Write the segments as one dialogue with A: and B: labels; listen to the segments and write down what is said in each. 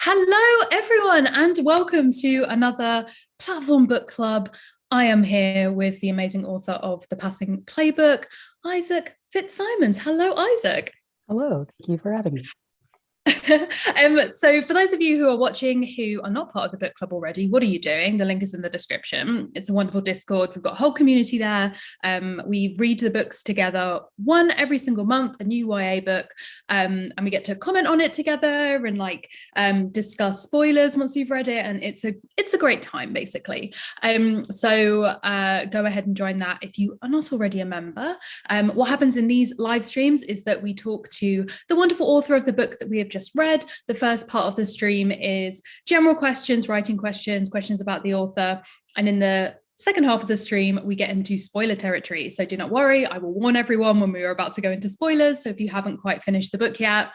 A: Hello, everyone, and welcome to another Platform Book Club. I am here with the amazing author of the Passing Playbook, Isaac Fitzsimons. Hello, Isaac.
B: Hello, thank you for having me.
A: So for those of you who are watching who are not part of the book club already, what are you doing? The link is in the description. It's a wonderful Discord. We've got a whole community there. We read the books together, one every single month, a new YA book, and we get to comment on it together and discuss spoilers once we've read it, and it's a great time basically. So go ahead and join that if you are not already a member. What happens in these live streams is that we talk to the wonderful author of the book that we have just read. The first part of the stream is general questions, writing questions, questions about the author. And in the second half of the stream, we get into spoiler territory. So do not worry, I will warn everyone when we are about to go into spoilers. So if you haven't quite finished the book yet,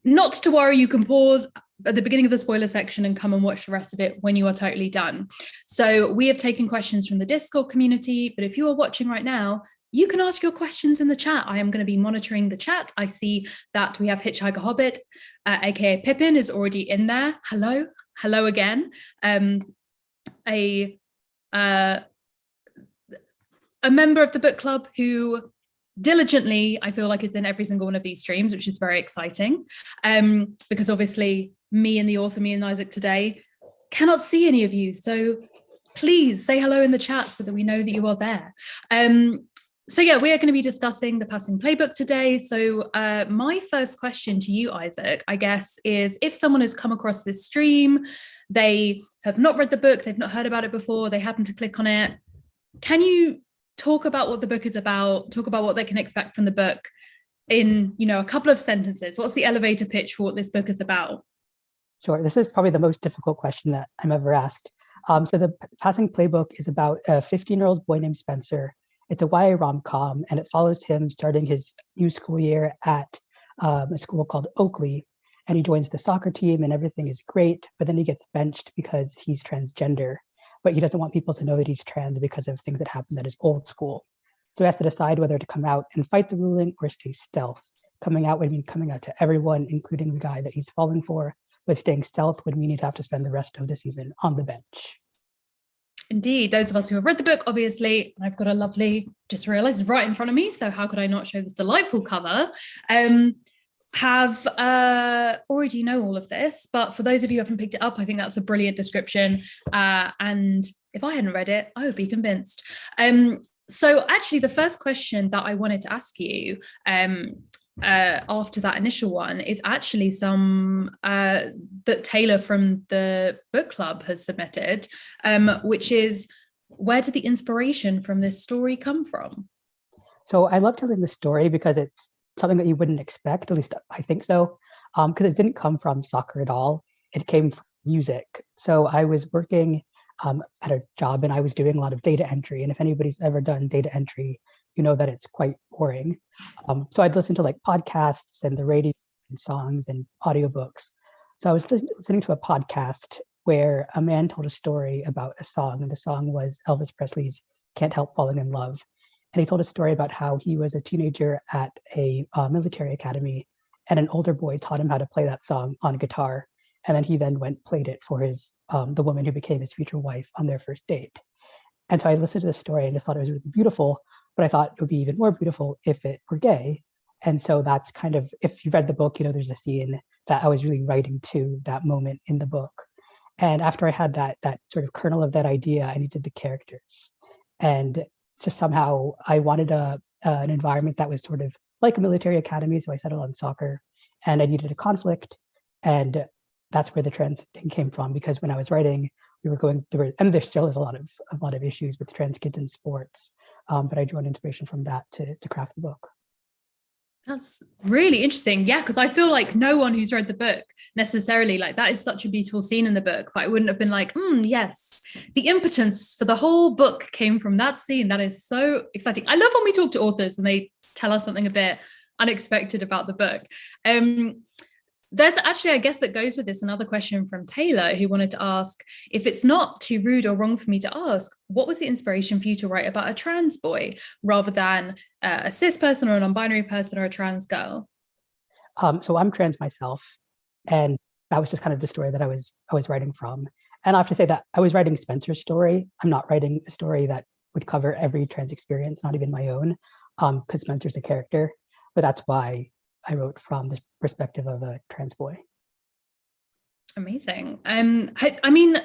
A: not to worry, you can pause at the beginning of the spoiler section and come and watch the rest of it when you are totally done. So we have taken questions from the Discord community, but if you are watching right now, you can ask your questions in the chat. I am going to be monitoring the chat. I see that we have Hitchhiker Hobbit, aka Pippin, is already in there. Hello again. A member of the book club who diligently, I feel like, is in every single one of these streams, which is very exciting. Because obviously me and Isaac today cannot see any of you. So please say hello in the chat so that we know that you are there. So yeah, we are going to be discussing the Passing Playbook today. So my first question to you, Isaac, I guess, is if someone has come across this stream, they have not read the book, they've not heard about it before, they happen to click on it, can you talk about what the book is about, talk about what they can expect from the book in, a couple of sentences? What's the elevator pitch for what this book is about?
B: Sure, this is probably the most difficult question that I'm ever asked. So the Passing Playbook is about a 15-year-old boy named Spencer. It's a YA rom-com, and it follows him starting his new school year at a school called Oakley, and he joins the soccer team, and everything is great, but then he gets benched because he's transgender, but he doesn't want people to know that he's trans because of things that happened at his old school. So he has to decide whether to come out and fight the ruling or stay stealth. Coming out would mean coming out to everyone, including the guy that he's falling for, but staying stealth would mean he'd have to spend the rest of the season on the bench.
A: Indeed, those of us who have read the book, obviously, I've got a lovely, just realized right in front of me, so how could I not show this delightful cover, have already know all of this, but for those of you who haven't picked it up, I think that's a brilliant description, and if I hadn't read it, I would be convinced. So actually, the first question that I wanted to ask you after that initial one is actually some that Taylor from the book club has submitted, which is, where did the inspiration from this story come from?
B: So I love telling the story because it's something that you wouldn't expect, at least I think so, because it didn't come from soccer at all. It came from music. So I was working at a job and I was doing a lot of data entry. And if anybody's ever done data entry, you know that it's quite boring. So I'd listen to like podcasts and the radio and songs and audiobooks. So I was listening to a podcast where a man told a story about a song, and the song was Elvis Presley's Can't Help Falling in Love. And he told a story about how he was a teenager at a military academy, and an older boy taught him how to play that song on guitar. And then he played it for his the woman who became his future wife on their first date. And so I listened to the story and just thought it was really beautiful, but I thought it would be even more beautiful if it were gay. And so that's kind of, if you read the book, there's a scene that I was really writing to that moment in the book. And after I had that sort of kernel of that idea, I needed the characters. And so somehow I wanted an environment that was sort of like a military academy. So I settled on soccer, and I needed a conflict. And that's where the trans thing came from, because when I was writing, we were going through, and there still is a lot of issues with trans kids in sports. But I drew an inspiration from that to craft the book.
A: That's really interesting. Yeah, because I feel like no one who's read the book necessarily, like, that is such a beautiful scene in the book, but I wouldn't have been like, yes, the impotence for the whole book came from that scene. That is so exciting. I love when we talk to authors and they tell us something a bit unexpected about the book. There's actually, I guess, that goes with this, another question from Taylor, who wanted to ask, if it's not too rude or wrong for me to ask, what was the inspiration for you to write about a trans boy rather than a cis person or a non-binary person or a trans girl?
B: So I'm trans myself, and that was just kind of the story that I was writing from. And I have to say that I was writing Spencer's story. I'm not writing a story that would cover every trans experience, not even my own, because Spencer's a character. But that's why I wrote from the perspective of a trans boy.
A: Amazing. I mean,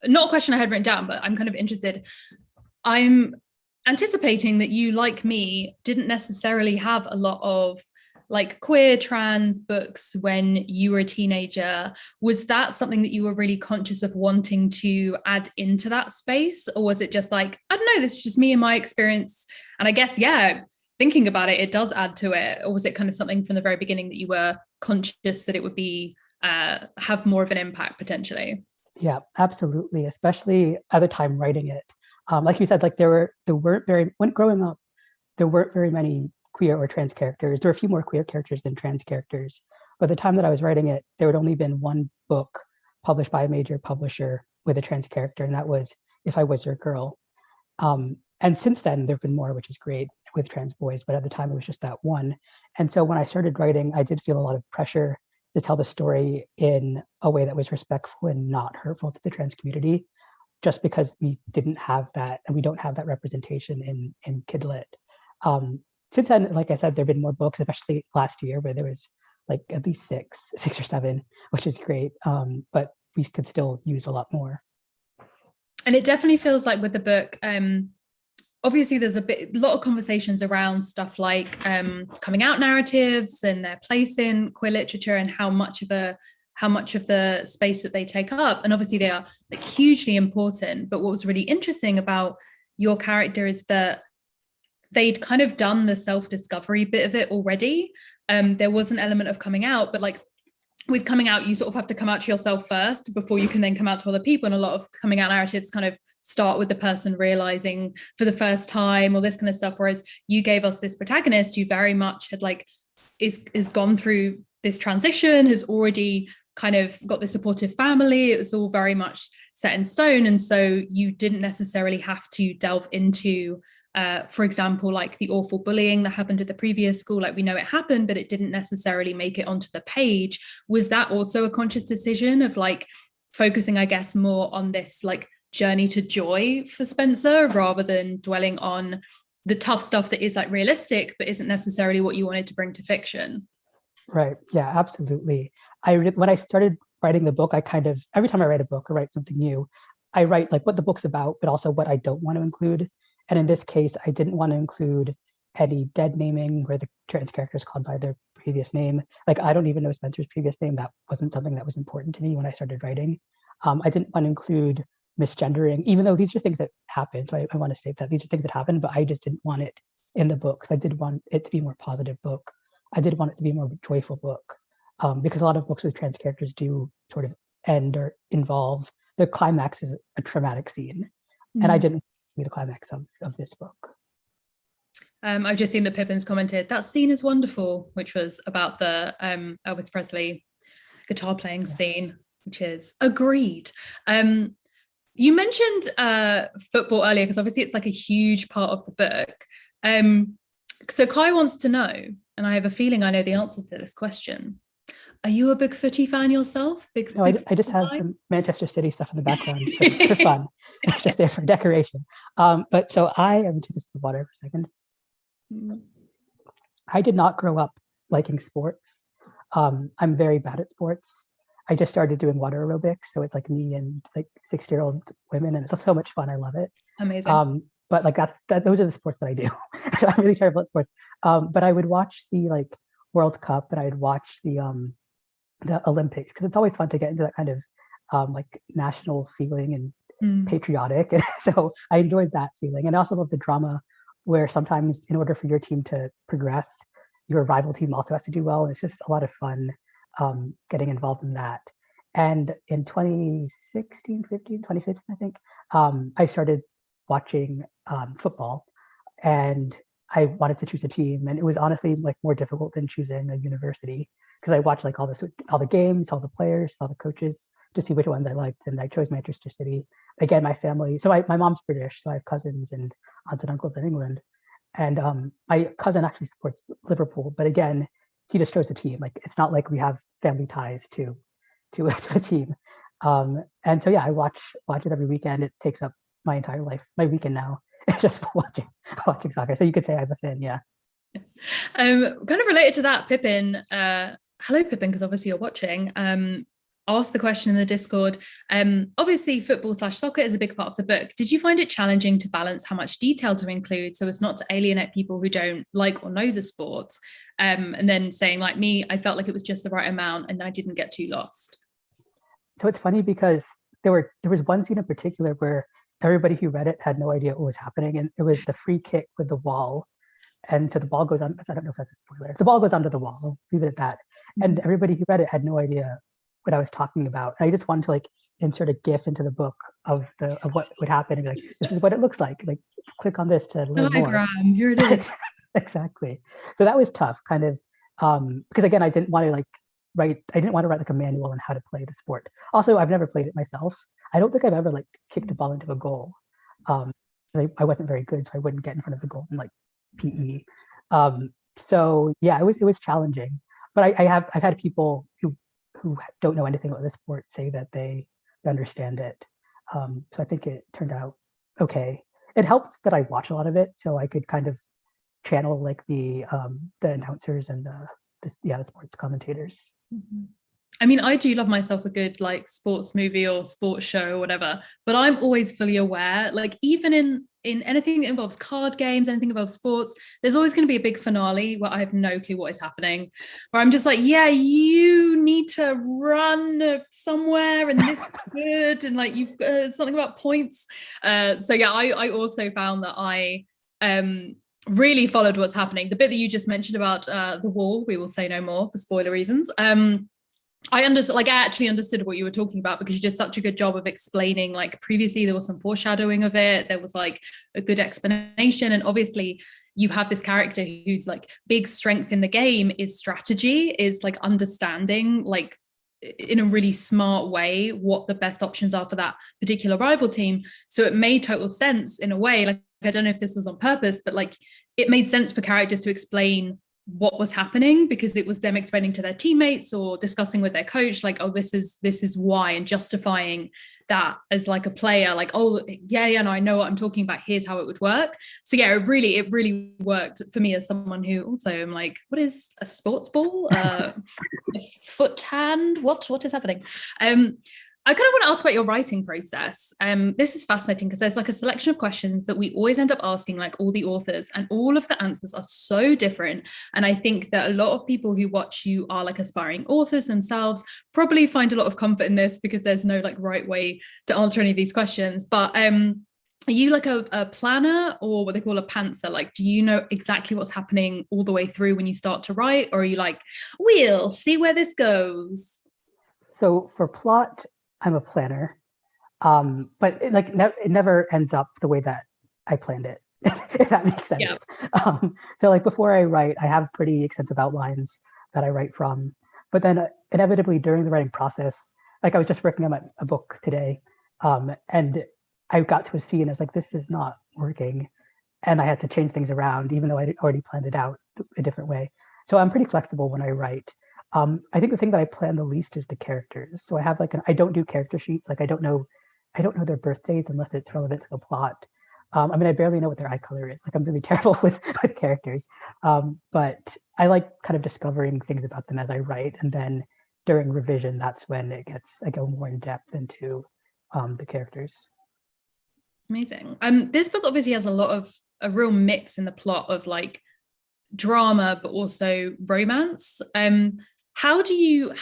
A: not a question I had written down, but I'm kind of interested. I'm anticipating that you, like me, didn't necessarily have a lot of like queer trans books when you were a teenager. Was that something that you were really conscious of wanting to add into that space? Or was it just like, I don't know, this is just me and my experience? And I guess, yeah, thinking about it, it does add to it. Or was it kind of something from the very beginning that you were conscious that it would be have more of an impact potentially?
B: Yeah, absolutely. Especially at the time writing it. Like you said, like there weren't very, when growing up, there weren't very many queer or trans characters. There were a few more queer characters than trans characters. By the time that I was writing it, there had only been one book published by a major publisher with a trans character, and that was If I Was Your Girl. And since then, there have been more, which is great with trans boys, but at the time it was just that one. And so when I started writing, I did feel a lot of pressure to tell the story in a way that was respectful and not hurtful to the trans community, just because we didn't have that, and we don't have that representation in Kidlit. Since then, like I said, there have been more books, especially last year, where there was like at least six or seven, which is great. But we could still use a lot more.
A: And it definitely feels like with the book, obviously there's a lot of conversations around stuff like coming out narratives and their place in queer literature and how much of the space that they take up. And obviously they are like hugely important. But what was really interesting about your character is that they'd kind of done the self-discovery bit of it already. There was an element of coming out, but like with coming out, you sort of have to come out to yourself first before you can then come out to other people. And a lot of coming out narratives kind of start with the person realizing for the first time or this kind of stuff. Whereas you gave us this protagonist who very much had like is gone through this transition, has already kind of got this supportive family. It was all very much set in stone. And so you didn't necessarily have to delve into for example, like the awful bullying that happened at the previous school. Like we know it happened, but it didn't necessarily make it onto the page. Was that also a conscious decision of like focusing, I guess, more on this like journey to joy for Spencer rather than dwelling on the tough stuff that is like realistic, but isn't necessarily what you wanted to bring to fiction?
B: Right. Yeah, absolutely. When I started writing the book, I kind of, every time I write a book or write something new, I write like what the book's about, but also what I don't want to include. And in this case, I didn't want to include any dead naming where the trans character is called by their previous name. Like, I don't even know Spencer's previous name. That wasn't something that was important to me when I started writing. I didn't want to include misgendering, even though these are things that happen. So I want to state that these are things that happen, but I just didn't want it in the book. I did want it to be a more positive book. I did want it to be a more joyful book, because a lot of books with trans characters do sort of end or involve, the climax is a traumatic scene. Mm-hmm. And I didn't be the climax of this book.
A: I've just seen that Pippin's commented, that scene is wonderful, which was about the Elvis Presley guitar playing scene, which is agreed. You mentioned football earlier, because obviously it's like a huge part of the book. So Kai wants to know, and I have a feeling I know the answer to this question. Are you a big footy fan yourself?
B: No, I just have some Manchester City stuff in the background for fun. It's just there for decoration. But so I am to just the water for a second. I did not grow up liking sports. I'm very bad at sports. I just started doing water aerobics, so it's like me and like 60-year-old women, and it's so much fun. I love it.
A: Amazing.
B: But like those are the sports that I do. So I'm really terrible at sports. But I would watch the like World Cup, and I'd watch the Olympics, because it's always fun to get into that kind of like national feeling and patriotic. And so I enjoyed that feeling. And I also love the drama where sometimes in order for your team to progress, your rival team also has to do well. And it's just a lot of fun getting involved in that. And in 2016, 2015, I think, I started watching football, and I wanted to choose a team. And it was honestly like more difficult than choosing a university, because I watched like all the games, all the players, all the coaches to see which ones I liked. And I chose Manchester City. Again, my family. So my mom's British, so I have cousins and aunts and uncles in England. And my cousin actually supports Liverpool. But again, he destroys the team. Like it's not like we have family ties to a team. And so yeah, I watch it every weekend. It takes up my entire life, my weekend now. It's just watching soccer. So you could say I'm a fan, yeah.
A: Kind of related to that, Pippin, hello Pippin, because obviously you're watching, asked the question in the Discord. Obviously football/soccer is a big part of the book. Did you find it challenging to balance how much detail to include so as not to alienate people who don't like or know the sport? And then saying, like me, I felt like it was just the right amount and I didn't get too lost.
B: So it's funny because there was one scene in particular where everybody who read it had no idea what was happening, and it was the free kick with the wall. And so the ball goes on. I don't know if that's a spoiler. The ball goes onto the wall. I'll leave it at that. And everybody who read it had no idea what I was talking about. And I just wanted to like insert a GIF into the book of what would happen and be like, this is what it looks like. Like, click on this to learn more.
A: Here it is.
B: Exactly. So that was tough, kind of, because again, I didn't want to write like a manual on how to play the sport. Also, I've never played it myself. I don't think I've ever like kicked a ball into a goal. I wasn't very good, so I wouldn't get in front of the goal in like PE. So yeah, it was challenging. But I've had people who don't know anything about the sport say that they understand it. So I think it turned out okay. It helps that I watch a lot of it, so I could kind of channel like the announcers and the sports commentators.
A: Mm-hmm. I mean, I do love myself a good like sports movie or sports show or whatever, but I'm always fully aware, like even in anything that involves card games, anything that involves sports, there's always going to be a big finale where I have no clue what is happening, where I'm just like, yeah, you need to run somewhere and this is good, and like you've something about points. So yeah, I also found that I really followed what's happening. The bit that you just mentioned about the wall, we will say no more for spoiler reasons. I actually understood what you were talking about because you did such a good job of explaining, like previously there was some foreshadowing of it. There was like a good explanation. And obviously you have this character whose like big strength in the game is strategy, is like understanding like in a really smart way what the best options are for that particular rival team. So it made total sense in a way. Like, I don't know if this was on purpose, but like it made sense for characters to explain what was happening because it was them explaining to their teammates or discussing with their coach like, oh, this is why, and justifying that as like a player, like, oh yeah no, I know what I'm talking about, here's how it would work. So yeah, it really worked for me as someone who also am like, what is a sports ball, a foot hand, what is happening? I kind of want to ask about your writing process. This is fascinating because there's like a selection of questions that we always end up asking, like all the authors, and all of the answers are so different. And I think that a lot of people who watch you are like aspiring authors themselves, probably find a lot of comfort in this because there's no like right way to answer any of these questions. But are you like a planner or what they call a pantser? Like, do you know exactly what's happening all the way through when you start to write? Or are you like, we'll see where this goes?
B: So for plot, I'm a planner, but it never ends up the way that I planned it, if that makes sense. Yeah. So like before I write, I have pretty extensive outlines that I write from, but then inevitably during the writing process, like I was just working on a book today, and I got to a scene, I was like, this is not working, and I had to change things around, even though I already planned it out a different way. So I'm pretty flexible when I write. I think the thing that I plan the least is the characters. So I have I don't do character sheets. Like I don't know their birthdays unless it's relevant to the plot. I mean, I barely know what their eye color is. Like I'm really terrible with characters. But I like kind of discovering things about them as I write. And then during revision, that's when I go more in depth into the characters.
A: Amazing. This book obviously has a real mix in the plot of like drama, but also romance. How do you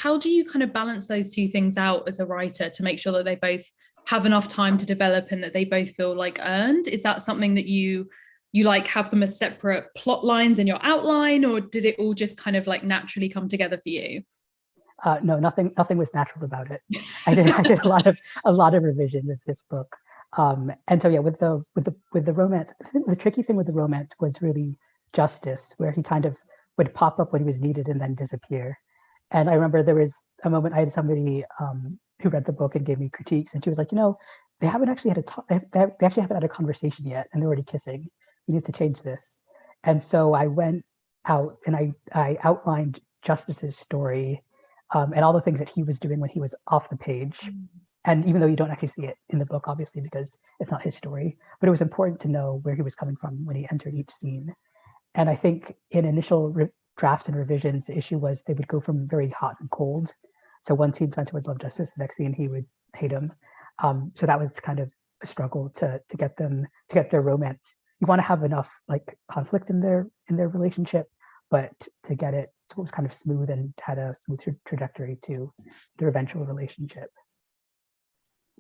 A: kind of balance those two things out as a writer to make sure that they both have enough time to develop and that they both feel like earned? Is that something that you like have them as separate plot lines in your outline, or did it all just kind of like naturally come together for you?
B: No, nothing was natural about it. I did a lot of revision with this book. And so yeah, with the romance, I think the tricky thing with the romance was really Justice, where he kind of would pop up when he was needed and then disappear. And I remember there was a moment I had somebody who read the book and gave me critiques, and she was like, they haven't actually had they actually haven't had a conversation yet, and they're already kissing. You need to change this. And so I went out and I outlined Justice's story, and all the things that he was doing when he was off the page. And even though you don't actually see it in the book, obviously, because it's not his story, but it was important to know where he was coming from when he entered each scene. And I think in initial drafts and revisions, the issue was they would go from very hot and cold. So one scene Spencer would love Justice, the next scene he would hate him. So that was kind of a struggle to get their romance. You want to have enough like conflict in their relationship, but to get it so it was kind of smooth and had a smooth trajectory to their eventual relationship.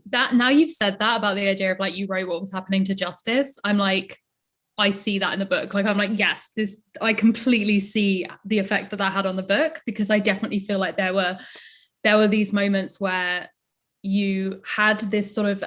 A: That now you've said that about the idea of like you wrote what was happening to Justice, I'm like, I see that in the book. Like, I'm like, yes, this, I completely see the effect that had on the book, because I definitely feel like there were these moments where you had this sort of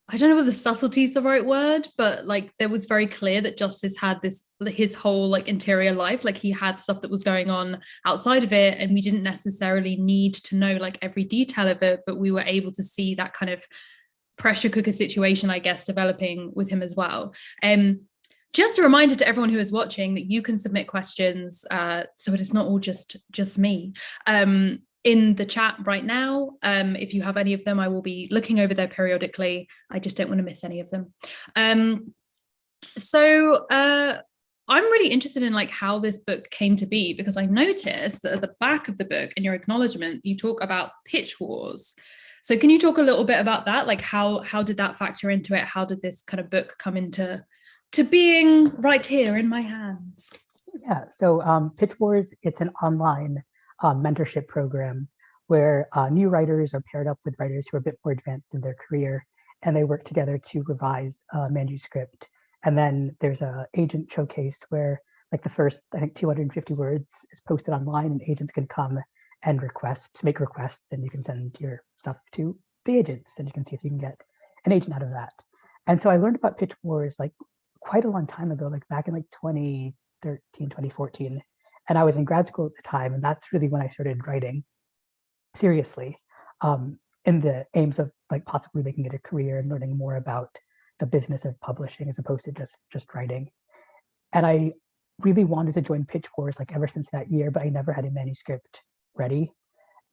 A: I don't know whether subtlety is the right word, but like there was very clear that Justice had his whole like interior life, like he had stuff that was going on outside of it, and we didn't necessarily need to know like every detail of it, but we were able to see that kind of pressure cooker situation, I guess, developing with him as well. Just a reminder to everyone who is watching that you can submit questions, so it is not all just me. In the chat right now. If you have any of them, I will be looking over there periodically. I just don't want to miss any of them. So I'm really interested in like how this book came to be, because I noticed that at the back of the book in your acknowledgement, you talk about pitch wars. So can you talk a little bit about that? Like how did that factor into it? How did this kind of book come into being right here in my hands?
B: Yeah, so Pitch Wars, it's an online mentorship program where new writers are paired up with writers who are a bit more advanced in their career, and they work together to revise a manuscript. And then there's an agent showcase where like the first, I think, 250 words is posted online, and agents can come and make requests, and you can send your stuff to the agents, and you can see if you can get an agent out of that. And so I learned about Pitch Wars like quite a long time ago, like back in like 2013, 2014. And I was in grad school at the time, and that's really when I started writing seriously, in the aims of like possibly making it a career and learning more about the business of publishing as opposed to just writing. And I really wanted to join Pitch Wars like ever since that year, but I never had a manuscript ready.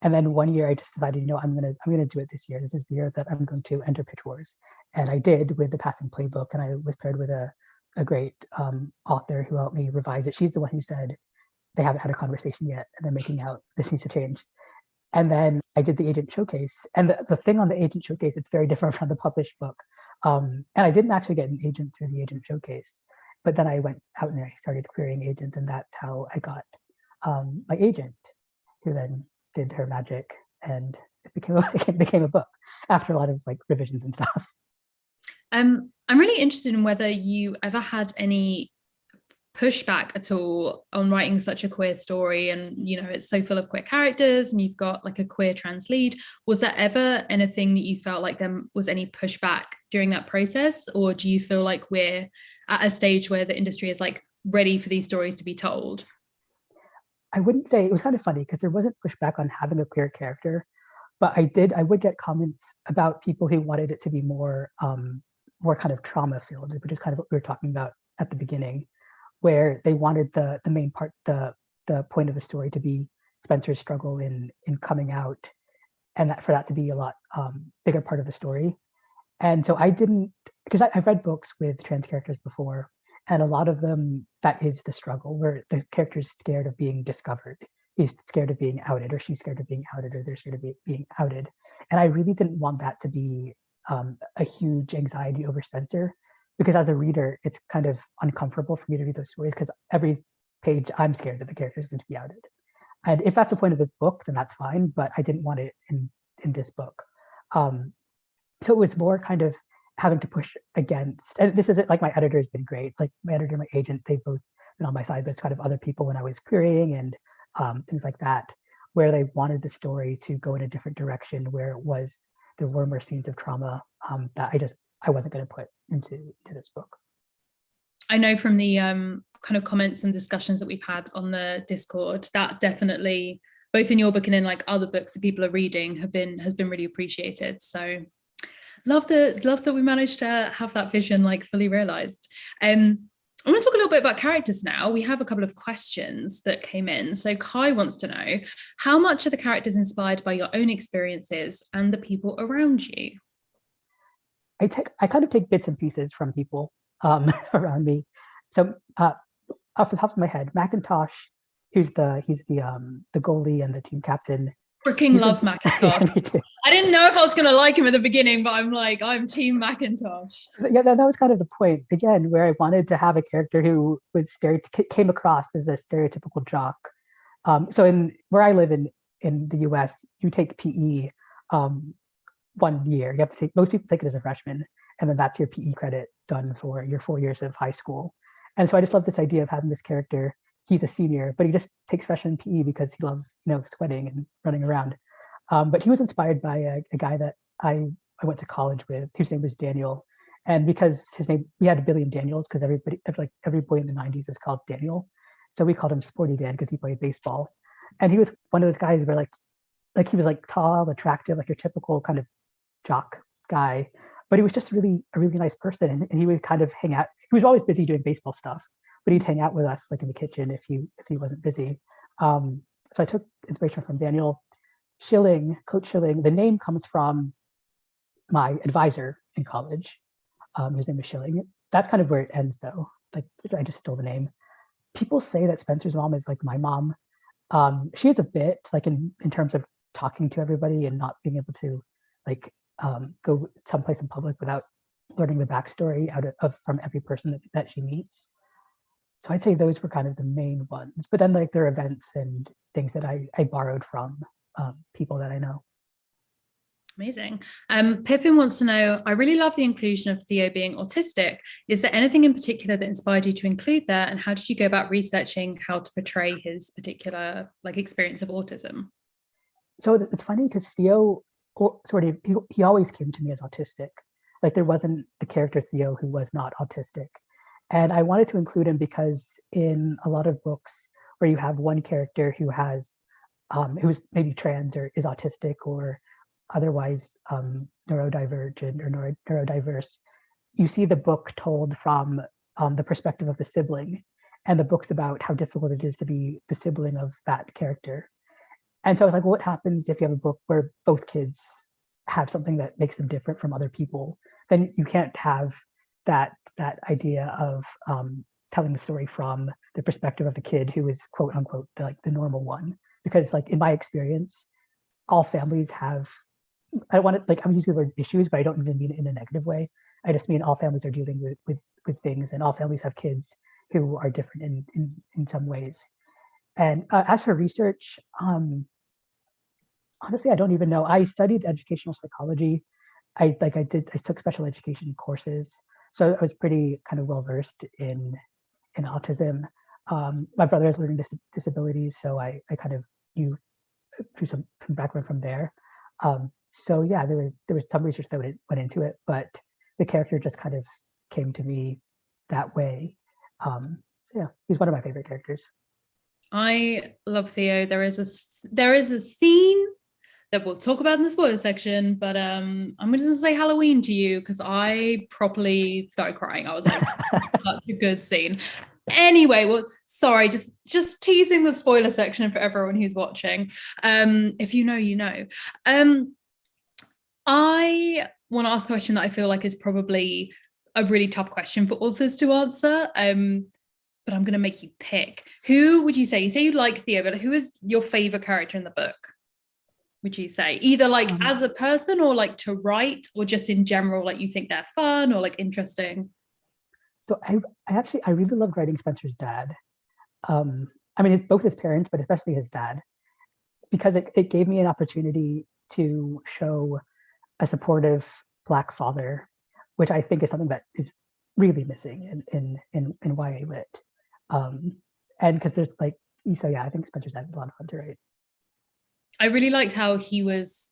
B: And then one year I just decided, I'm gonna do it this year. This is the year that I'm going to enter Pitch Wars. And I did with the Passing Playbook, and I was paired with a great author who helped me revise it. She's the one who said, they haven't had a conversation yet, and they're making out this needs to change. And then I did the agent showcase, and the thing on the agent showcase, it's very different from the published book. And I didn't actually get an agent through the agent showcase, but then I went out and I started querying agents, and that's how I got my agent, who then did her magic, and it became a book after a lot of like revisions and stuff.
A: I'm really interested in whether you ever had any pushback at all on writing such a queer story, and it's so full of queer characters, and you've got like a queer trans lead. Was there ever anything that you felt like there was any pushback during that process, or do you feel like we're at a stage where the industry is like ready for these stories to be told?
B: I wouldn't say, it was kind of funny because there wasn't pushback on having a queer character, but I would get comments about people who wanted it to be more kind of trauma filled, which is kind of what we were talking about at the beginning, where they wanted the main part, the point of the story to be Spencer's struggle in coming out, and that for that to be a lot bigger part of the story. And so I didn't, because I've read books with trans characters before, and a lot of them, that is the struggle, where the character's scared of being discovered. He's scared of being outed, or she's scared of being outed, or they're scared of being outed. And I really didn't want that to be a huge anxiety over Spencer, because as a reader, it's kind of uncomfortable for me to read those stories, because every page I'm scared that the character is going to be outed. And if that's the point of the book, then that's fine, but I didn't want it in this book. So it was more kind of having to push against, and this isn't like my editor has been great, like my editor and my agent, they've both been on my side, but it's kind of other people when I was querying and things like that, where they wanted the story to go in a different direction, where there were more scenes of trauma that I wasn't going to put into this book.
A: I know from the kind of comments and discussions that we've had on the Discord, that definitely, both in your book and in like other books that people are reading, has been really appreciated. So love that we managed to have that vision like fully realized. I want to talk a little bit about characters now. We have a couple of questions that came in. So Kai wants to know, how much are the characters inspired by your own experiences and the people around you?
B: I kind of take bits and pieces from people around me. So off the top of my head, Macintosh, he's the goalie and the team captain.
A: Freaking
B: He's
A: love
B: yeah,
A: Macintosh.
B: me too.
A: I didn't know if I was going to like him at the beginning, but I'm like, I'm team Macintosh.
B: Yeah, that was kind of the point again, where I wanted to have a character who was came across as a stereotypical jock. So in where I live in the U.S., you take PE 1 year. You have to take most people take it as a freshman, and then that's your PE credit done for your 4 years of high school. And so I just love this idea of having this character. He's a senior, but he just takes freshman PE because he loves sweating and running around. But he was inspired by a guy that I went to college with, whose name was Daniel. And because his name, we had a billion Daniels because every boy in the 90s is called Daniel. So we called him Sporty Dan because he played baseball. And he was one of those guys where like he was like tall, attractive, like your typical kind of jock guy. But he was just a really nice person. And he would kind of hang out. He was always busy doing baseball stuff, but he'd hang out with us like in the kitchen if he wasn't busy. So I took inspiration from Daniel Schilling, Coach Schilling. The name comes from my advisor in college. His name is Schilling. That's kind of where it ends, though. Like I just stole the name. People say that Spencer's mom is like my mom. She is a bit like in terms of talking to everybody and not being able to like go someplace in public without learning the backstory out of from every person that she meets. So I'd say those were kind of the main ones. But then like there are events and things that I borrowed from people that I know.
A: Amazing. Pippin wants to know, I really love the inclusion of Theo being autistic. Is there anything in particular that inspired you to include that? And how did you go about researching how to portray his particular like experience of autism?
B: So it's funny because Theo sort of he always came to me as autistic. Like there wasn't the character Theo who was not autistic. And I wanted to include him because in a lot of books where you have one character who's maybe trans or is autistic or otherwise neurodivergent or neurodiverse, you see the book told from the perspective of the sibling, and the book's about how difficult it is to be the sibling of that character. And so I was like, well, what happens if you have a book where both kids have something that makes them different from other people? Then you can't have that idea of telling the story from the perspective of the kid who is quote unquote the normal one. Because like in my experience, all families have, I don't want to like I'm using the word issues, but I don't even mean it in a negative way. I just mean all families are dealing with things, and all families have kids who are different in some ways. And as for research, honestly, I don't even know. I studied educational psychology. I took special education courses, so I was pretty kind of well versed in autism. My brother has learning disabilities, so I kind of knew through some background from there. So yeah, there was some research that went into it, but the character just kind of came to me that way. So yeah, he's one of my favorite characters.
A: I love Theo. There is a scene that we'll talk about in the spoiler section, but I'm just gonna say Halloween to you because I properly started crying. I was like, such a good scene. Anyway, well, sorry, just teasing the spoiler section for everyone who's watching. If you know, you know. I want to ask a question that I feel like is probably a really tough question for authors to answer. But I'm going to make you pick. Who would you say? You say you like Theo, but who is your favorite character in the book? Would you say either like as a person or like to write, or just in general, like you think they're fun or like interesting?
B: So I really loved writing Spencer's dad. I mean, both his parents, but especially his dad, because it gave me an opportunity to show a supportive Black father, which I think is something that is really missing in YA lit. And because there's like, so yeah, I think Spencer's dad is a lot of fun to write.
A: I really liked how it was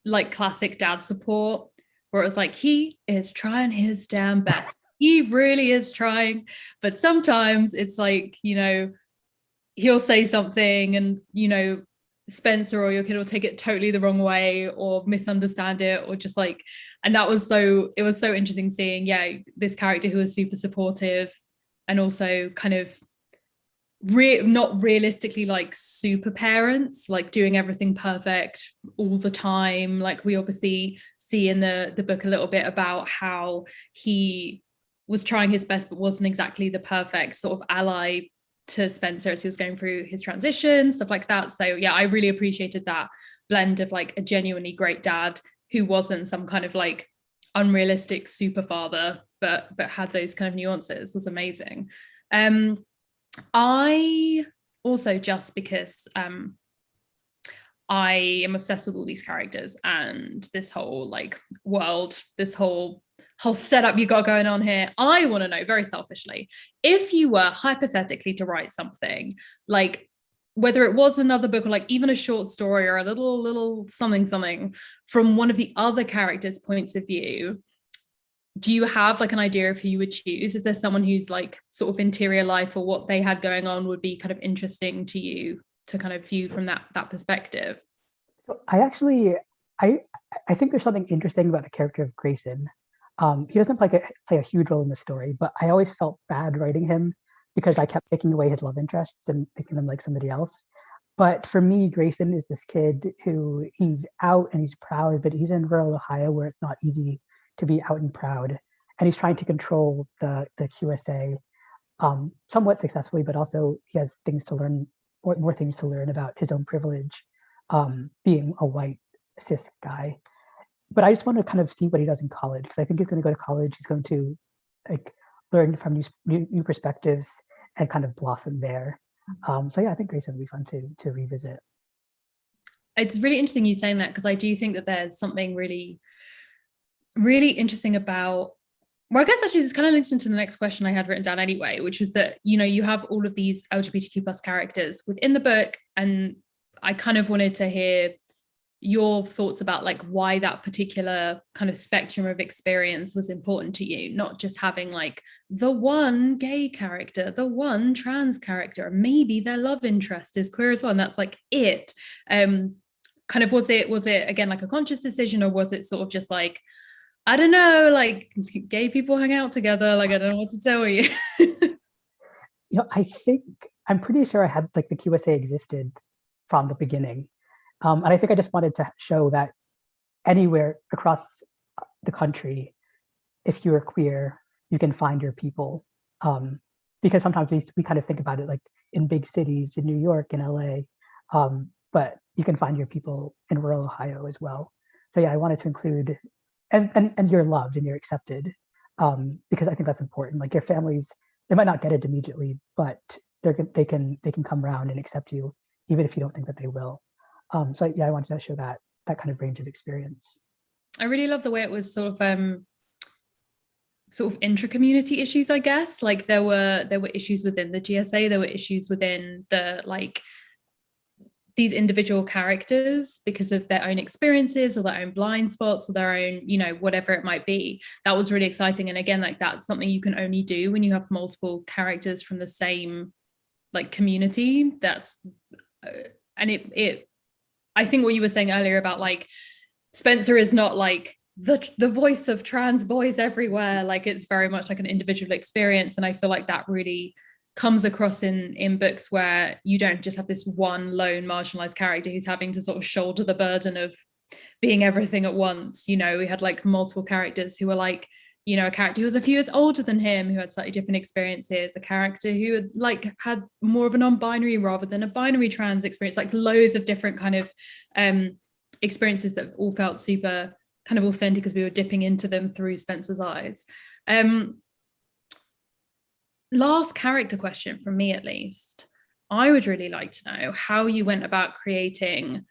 A: like classic dad support, where it was like, he is trying his damn best. He really is trying, but sometimes it's like, he'll say something and, Spencer or your kid will take it totally the wrong way or misunderstand it, or just like, and that was so, it was so interesting seeing, yeah, this character who was super supportive and also kind of not realistically like super parents, like doing everything perfect all the time. Like we obviously see in the book a little bit about how he was trying his best but wasn't exactly the perfect sort of ally to Spencer as he was going through his transition, stuff like that. So yeah, I really appreciated that blend of like a genuinely great dad who wasn't some kind of like unrealistic super father, but had those kind of nuances. Was amazing. I also, just because I am obsessed with all these characters and this whole like world, this whole setup you got going on here, I want to know very selfishly, if you were hypothetically to write something, like whether it was another book or like even a short story or a little something from one of the other characters' points of view, do you have like an idea of who you would choose? Is there someone who's like sort of interior life or what they had going on would be kind of interesting to you to kind of view from that perspective?
B: So I actually, I think there's something interesting about the character of Grayson. He doesn't play a huge role in the story, but I always felt bad writing him because I kept taking away his love interests and making him like somebody else. But for me, Grayson is this kid who he's out and he's proud, but he's in rural Ohio where it's not easy to be out and proud. And he's trying to control the QSA somewhat successfully, but also he has things to learn, more things to learn about his own privilege, being a white cis guy. But I just want to kind of see what he does in college, because I think he's going to go to college. He's going to like learn from new perspectives and kind of blossom there. So yeah, I think Grayson would be fun to revisit.
A: It's really interesting you saying that, because I do think that there's something really, really interesting about, well, I guess actually this kind of links into the next question I had written down anyway, which was that, you know, you have all of these LGBTQ plus characters within the book, and I kind of wanted to hear your thoughts about like why that particular kind of spectrum of experience was important to you, not just having like the one gay character, the one trans character, maybe their love interest is queer as well, and that's like it. Kind of was it again like a conscious decision, or was it sort of just like, I don't know, like gay people hang out together, like I don't know what to tell you?
B: I think I'm pretty sure I had like the QSA existed from the beginning. And I think I just wanted to show that anywhere across the country, if you're queer, you can find your people. Because sometimes we kind of think about it like in big cities, in New York and LA, but you can find your people in rural Ohio as well. So yeah, I wanted to include, and you're loved and you're accepted, because I think that's important. Like your families, they might not get it immediately, but they can come around and accept you, even if you don't think that they will. So yeah, I wanted to show that kind of range of experience.
A: I really love the way it was sort of intra-community issues, I guess. Like there were issues within the GSA, there were issues within the like these individual characters because of their own experiences or their own blind spots or their own, you know, whatever it might be. That was really exciting. And again, like that's something you can only do when you have multiple characters from the same like community. That's and it I think what you were saying earlier about like Spencer is not like the voice of trans boys everywhere. Like it's very much like an individual experience. And I feel like that really comes across in books where you don't just have this one lone marginalized character who's having to sort of shoulder the burden of being everything at once. You know, we had like multiple characters who were like, you know, a character who was a few years older than him who had slightly different experiences, a character who had like had more of a non-binary rather than a binary trans experience, like loads of different kind of experiences that all felt super kind of authentic as we were dipping into them through Spencer's eyes. Last character question from me, at least. I would really like to know how you went about creating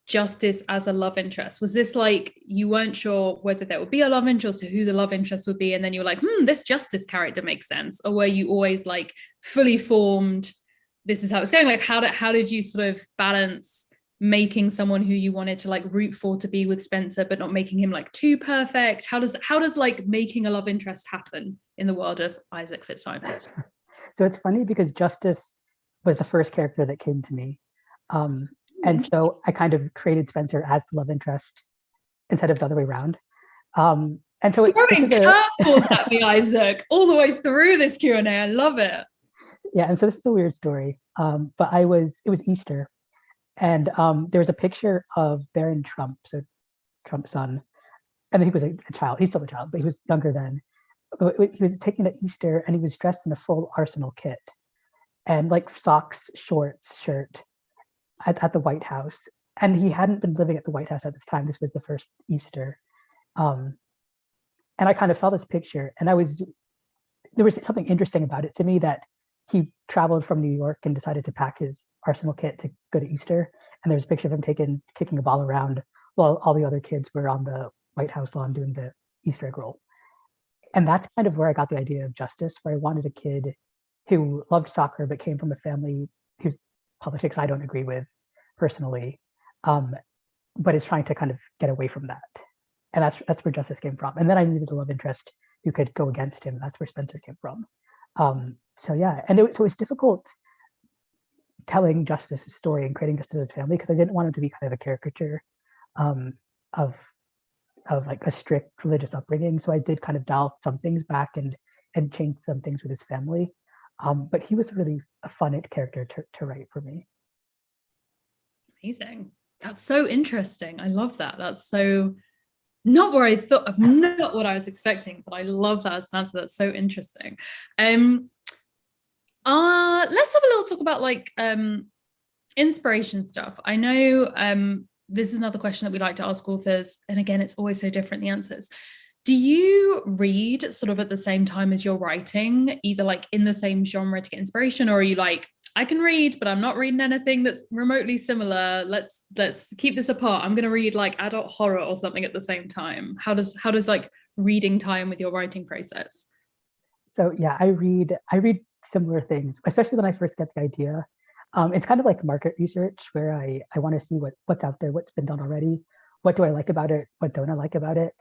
A: Justice as a love interest. Was this like you weren't sure whether there would be a love interest or who the love interest would be, and then you were like, this Justice character makes sense? Or were you always like fully formed, this is how it's going? Like how did you sort of balance making someone who you wanted to like root for to be with Spencer, but not making him like too perfect? How does like making a love interest happen in the world of Isaac Fitzsimons?
B: So it's funny because Justice was the first character that came to me. And so I kind of created Spencer as the love interest instead of the other way around. And so
A: throwing curveballs at me, Isaac, all the way through this Q&A. I love it.
B: Yeah, and so this is a weird story. But it was Easter, and there was a picture of Barron Trump, so Trump's son, and he was a child. He's still a child, but he was younger then. But he was taken at Easter, and he was dressed in a full Arsenal kit, and like socks, shorts, shirt, at the White House. And he hadn't been living at the White House at this time. This was the first Easter. And I kind of saw this picture, and there was something interesting about it to me that he traveled from New York and decided to pack his Arsenal kit to go to Easter. And there's a picture of him kicking a ball around while all the other kids were on the White House lawn doing the Easter egg roll. And that's kind of where I got the idea of Justice, where I wanted a kid who loved soccer but came from a family whose politics I don't agree with personally, but is trying to kind of get away from that. And that's where Justice came from. And then I needed a love interest who could go against him. That's where Spencer came from. So yeah, and it was difficult telling Justice's story and creating Justice's family because I didn't want him to be kind of a caricature of like a strict religious upbringing. So I did kind of dial some things back and change some things with his family. But he was really a fun character to write for me.
A: Amazing. That's so interesting. I love that. That's so not where I thought of, not what I was expecting, but I love that as an answer. That's so interesting. Let's have a little talk about like inspiration stuff. I know this is another question that we like to ask authors, and again, it's always so different, the answers. Do you read sort of at the same time as you're writing, either like in the same genre to get inspiration, or are you like, I can read, but I'm not reading anything that's remotely similar. Let's keep this apart. I'm going to read like adult horror or something at the same time. How does like reading tie in with your writing process?
B: So yeah, I read similar things, especially when I first get the idea. It's kind of like market research where I want to see what's out there, what's been done already. What do I like about it? What don't I like about it?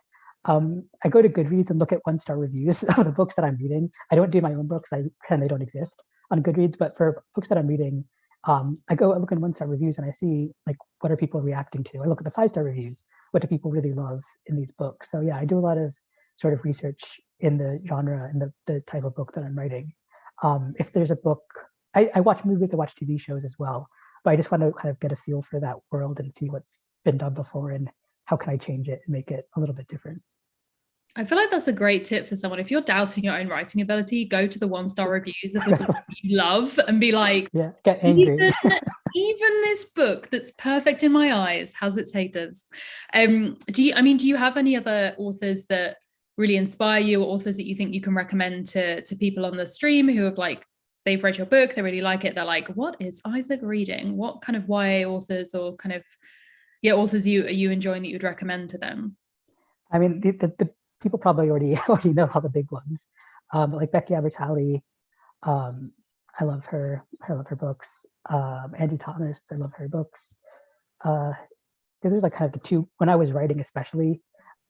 B: I go to Goodreads and look at 1-star reviews of the books that I'm reading. I don't do my own books. I pretend they don't exist on Goodreads, but for books that I'm reading, I look at 1-star reviews and I see like, what are people reacting to? I look at the 5-star reviews. What do people really love in these books? So yeah, I do a lot of sort of research in the genre and the type of book that I'm writing. If there's a book, I watch movies, I watch TV shows as well, but I just want to kind of get a feel for that world and see what's been done before and how can I change it and make it a little bit different.
A: I feel like that's a great tip for someone. If you're doubting your own writing ability, go to the 1-star reviews of the book you love and be like,
B: yeah, get angry.
A: Even this book that's perfect in my eyes has its haters. Do you have any other authors that really inspire you, or authors that you think you can recommend to people on the stream who have like, they've read your book, they really like it, they're like, what is Isaac reading? What kind of YA authors or kind of authors are you enjoying that you'd recommend to them?
B: I mean, the people probably already know all the big ones, but like Becky Albertalli, I love her. I love her books. Angie Thomas, I love her books. There's like kind of the two, when I was writing especially,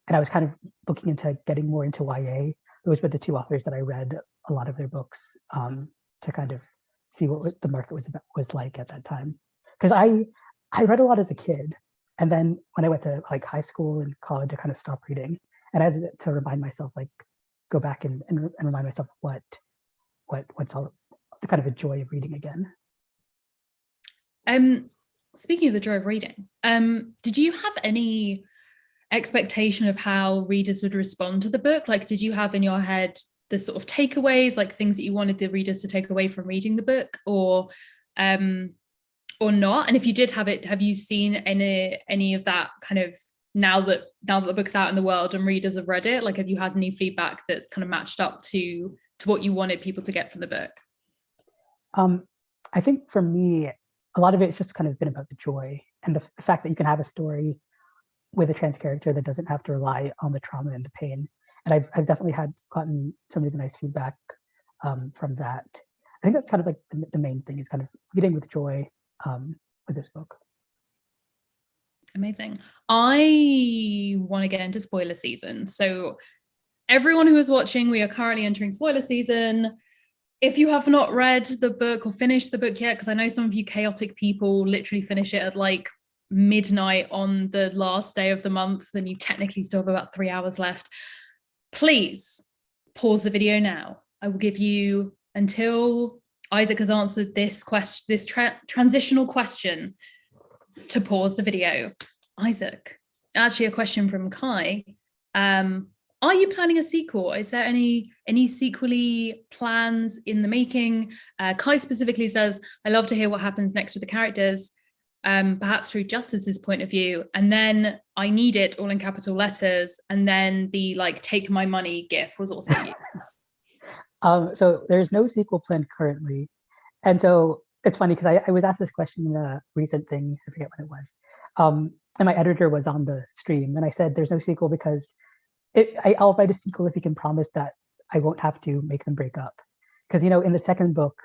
B: and I was kind of looking into getting more into YA, those were the two authors that I read a lot of their books to kind of see what the market was like at that time. Because I read a lot as a kid, and then when I went to like high school and college, I kind of stopped reading, and I had to remind myself, like, go back and remind myself what's all the kind of a joy of reading again.
A: Speaking of the joy of reading, did you have any expectation of how readers would respond to the book? Like, did you have in your head the sort of takeaways, like things that you wanted the readers to take away from reading the book, or not? And if you did have it, have you seen any of that kind of now that the book's out in the world and readers have read it? Like, have you had any feedback that's kind of matched up to what you wanted people to get from the book?
B: I think for me, a lot of it's just kind of been about the joy and the fact that you can have a story with a trans character that doesn't have to rely on the trauma and the pain. And I've definitely gotten some really nice feedback from that. I think that's kind of like the main thing, is kind of reading with joy with this book.
A: Amazing. I want to get into spoiler season. So everyone who is watching, we are currently entering spoiler season. if you have not read the book or finished the book yet, because I know some of you chaotic people literally finish it at like midnight on the last day of the month, then you technically still have about 3 hours left. Please pause the video now. I will give you until Isaac has answered this question, this transitional question, to pause the video. Isaac, actually a question from Kai. Are you planning a sequel? Is there any sequely plans in the making? Kai specifically says, I love to hear what happens next with the characters, perhaps through Justice's point of view. And then I need it all in capital letters. And then the like, take my money gif was also used.
B: So there's no sequel planned currently. And so it's funny because I was asked this question in a recent thing, I forget when it was. And my editor was on the stream and I said, there's no sequel because I'll write a sequel if you can promise that I won't have to make them break up. Because, in the second book,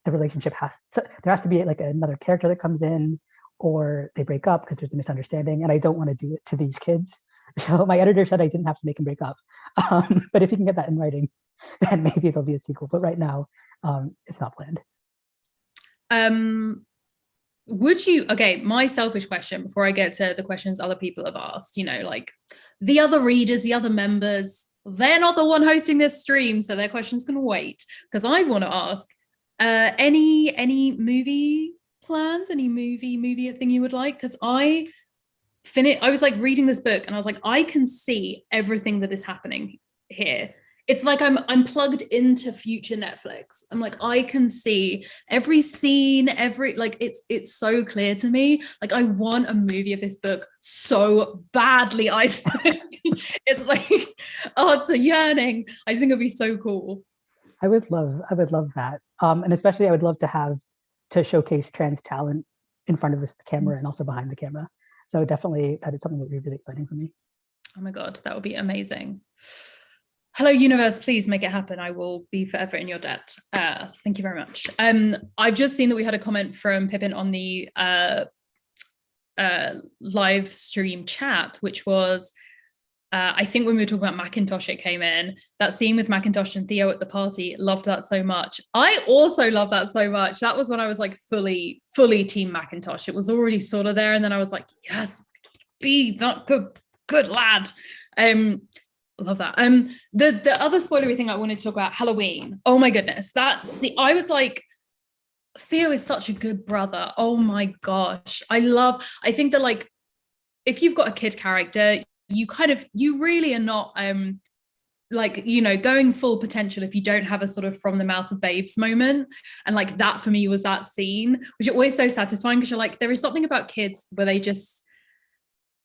B: the relationship there has to be like another character that comes in or they break up because there's a misunderstanding. And I don't want to do it to these kids. So my editor said I didn't have to make them break up. But if you can get that in writing, then maybe it'll be a sequel. But right now, it's not planned.
A: Would you, okay, my selfish question before I get to the questions other people have asked, like the other readers, the other members, they're not the one hosting this stream, so their questions can wait. Because I want to ask, any movie plans, any movie thing you would like? Because I was like reading this book and I was like, I can see everything that is happening here. It's like I'm plugged into future Netflix. I'm like, I can see every scene, it's so clear to me. Like, I want a movie of this book so badly. It's like, oh, it's a yearning. I just think it'd be so cool.
B: I would love that. And especially I would love to showcase trans talent in front of this camera and also behind the camera. So definitely that is something that would be really exciting for me.
A: Oh my God, that would be amazing. Hello, universe, please make it happen. I will be forever in your debt. Thank you very much. I've just seen that we had a comment from Pippin on the live stream chat, which was, I think when we were talking about Macintosh, it came in. That scene with Macintosh and Theo at the party, loved that so much. I also love that so much. That was when I was like fully team Macintosh. It was already sort of there. And then I was like, yes, be that good lad. Love that. The other spoilery thing I wanted to talk about, Halloween. Oh my goodness. I was like, Theo is such a good brother. Oh my gosh. I think that like, if you've got a kid character, you really are not going full potential if you don't have a sort of from the mouth of babes moment. And like that for me was that scene, which is always so satisfying because you're like, there is something about kids where they just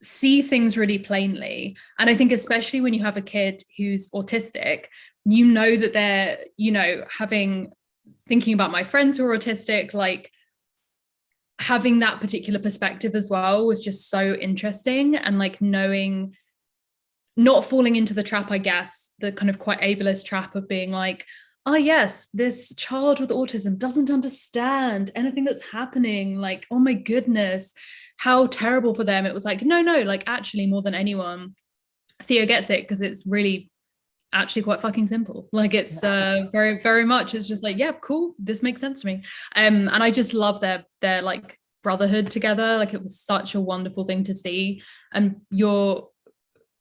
A: see things really plainly. And I think especially when you have a kid who's autistic, that they're, thinking about my friends who are autistic, like having that particular perspective as well was just so interesting. And like knowing, not falling into the trap, I guess, the kind of quite ableist trap of being like, oh yes, this child with autism doesn't understand anything that's happening. Like, oh my goodness, how terrible for them. It was like, no, like actually more than anyone, Theo gets it because it's really actually quite fucking simple. Like it's very, very much, it's just like, yeah, cool. This makes sense to me. And I just love their like brotherhood together. Like it was such a wonderful thing to see. And you're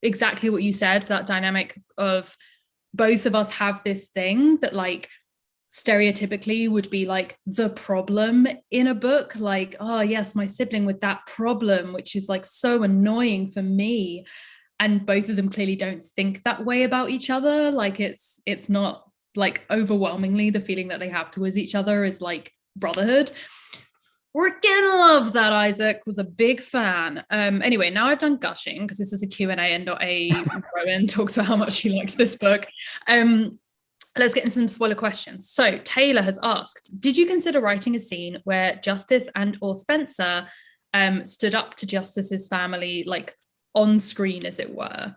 A: exactly what you said, that dynamic of both of us have this thing that like stereotypically would be like the problem in a book, like, oh yes, my sibling with that problem, which is like so annoying for me. And both of them clearly don't think that way about each other. Like it's not like overwhelmingly the feeling that they have towards each other is like brotherhood. Freaking love that. Isaac was a big fan. Anyway, now I've done gushing because this is a Q&A and not a Rowan talks about how much she likes this book. Let's get into some spoiler questions. So Taylor has asked, did you consider writing a scene where Justice and or Spencer stood up to Justice's family, like on screen, as it were?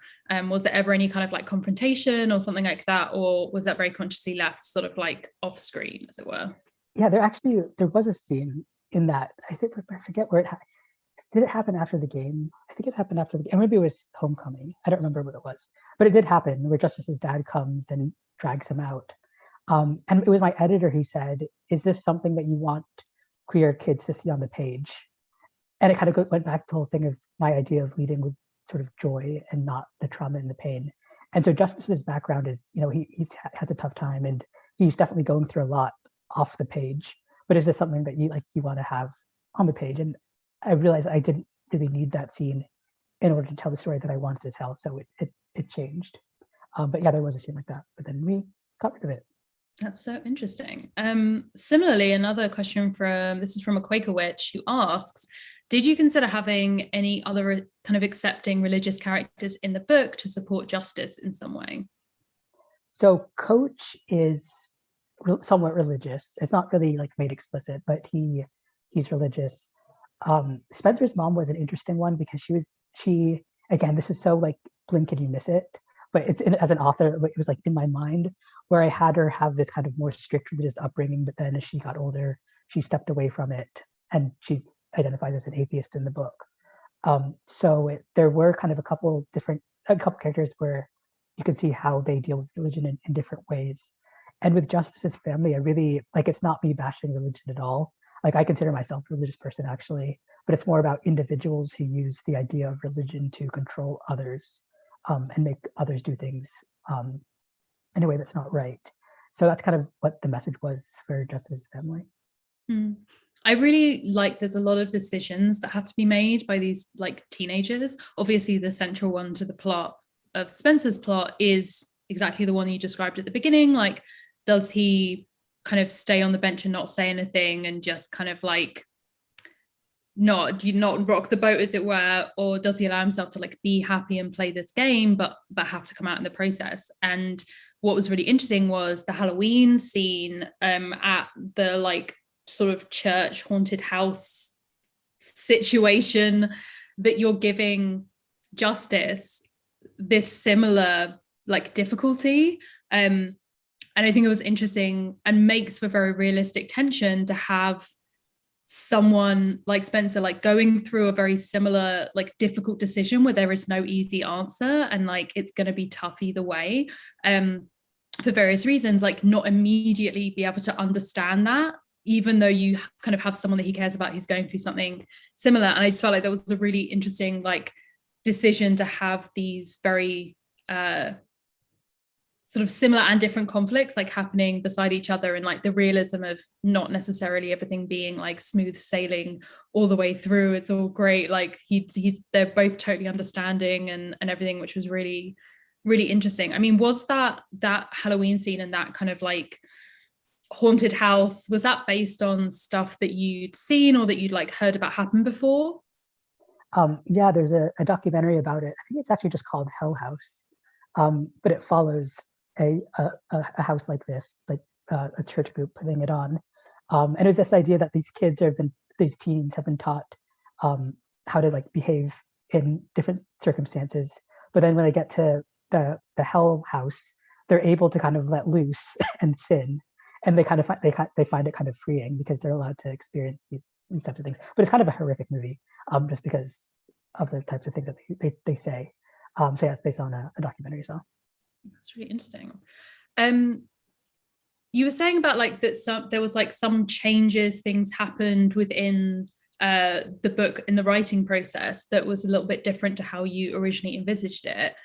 A: Was there ever any kind of like confrontation or something like that? Or was that very consciously left sort of like off screen, as it were?
B: Yeah, there was a scene in that. I forget where did it happen after the game? I think it happened after the game. Maybe it was Homecoming. I don't remember what it was. But it did happen where Justice's dad comes and drags him out. And it was my editor who said, "Is this something that you want queer kids to see on the page?" And it kind of went back to the whole thing of my idea of leading with sort of joy and not the trauma and the pain. And so Justice's background is, he has a tough time, and he's definitely going through a lot off the page. But is this something that you want to have on the page? And I realized I didn't really need that scene in order to tell the story that I wanted to tell. So it changed. But yeah, there was a scene like that, but then we got rid of it.
A: That's so interesting. Similarly, another question this is from a Quaker witch who asks, did you consider having any other kind of accepting religious characters in the book to support justice in some way?
B: So Coach is somewhat religious. It's not really like made explicit, but he's religious. Spencer's mom was an interesting one because she again, this is so like blink and you miss it, but as an author, it was like in my mind where I had her have this kind of more strict religious upbringing, but then as she got older, she stepped away from it, and she's identified as an atheist in the book. There were kind of a couple characters where you can see how they deal with religion in different ways. And with Justice's family, I really like, it's not me bashing religion at all. Like, I consider myself a religious person actually, but it's more about individuals who use the idea of religion to control others, and make others do things in a way that's not right. So that's kind of what the message was for Justice's family.
A: I really like there's a lot of decisions that have to be made by these like teenagers. Obviously, the central one to the plot of Spencer's plot is exactly the one you described at the beginning. Like, does he kind of stay on the bench and not say anything and just kind of like not rock the boat, as it were, or does he allow himself to like be happy and play this game but have to come out in the process? And what was really interesting was the Halloween scene at the like sort of church haunted house situation, that you're giving Justice this similar like difficulty, and I think it was interesting and makes for very realistic tension to have someone like Spencer like going through a very similar like difficult decision where there is no easy answer and like it's going to be tough either way, for various reasons, like not immediately be able to understand that, even though you kind of have someone that he cares about who's going through something similar. And I just felt like that was a really interesting like decision to have these very sort of similar and different conflicts like happening beside each other, and like the realism of not necessarily everything being like smooth sailing all the way through. It's all great. Like they're both totally understanding and everything, which was really, really interesting. I mean, was that Halloween scene and that kind of like haunted house, was that based on stuff that you'd seen or that you'd like heard about happen before?
B: Yeah, there's a documentary about it. I think it's actually just called Hell House, but it follows a house like this, like a church group putting it on, and it was this idea that these teens have been taught how to like behave in different circumstances, but then when they get to the Hell House, they're able to kind of let loose and sin, and they find it kind of freeing because they're allowed to experience these types of things. But it's kind of a horrific movie, just because of the types of things that they say. So yeah, it's based on a documentary. So
A: that's really interesting. You were saying about like that there was like some changes, things happened within the book in the writing process that was a little bit different to how you originally envisaged it.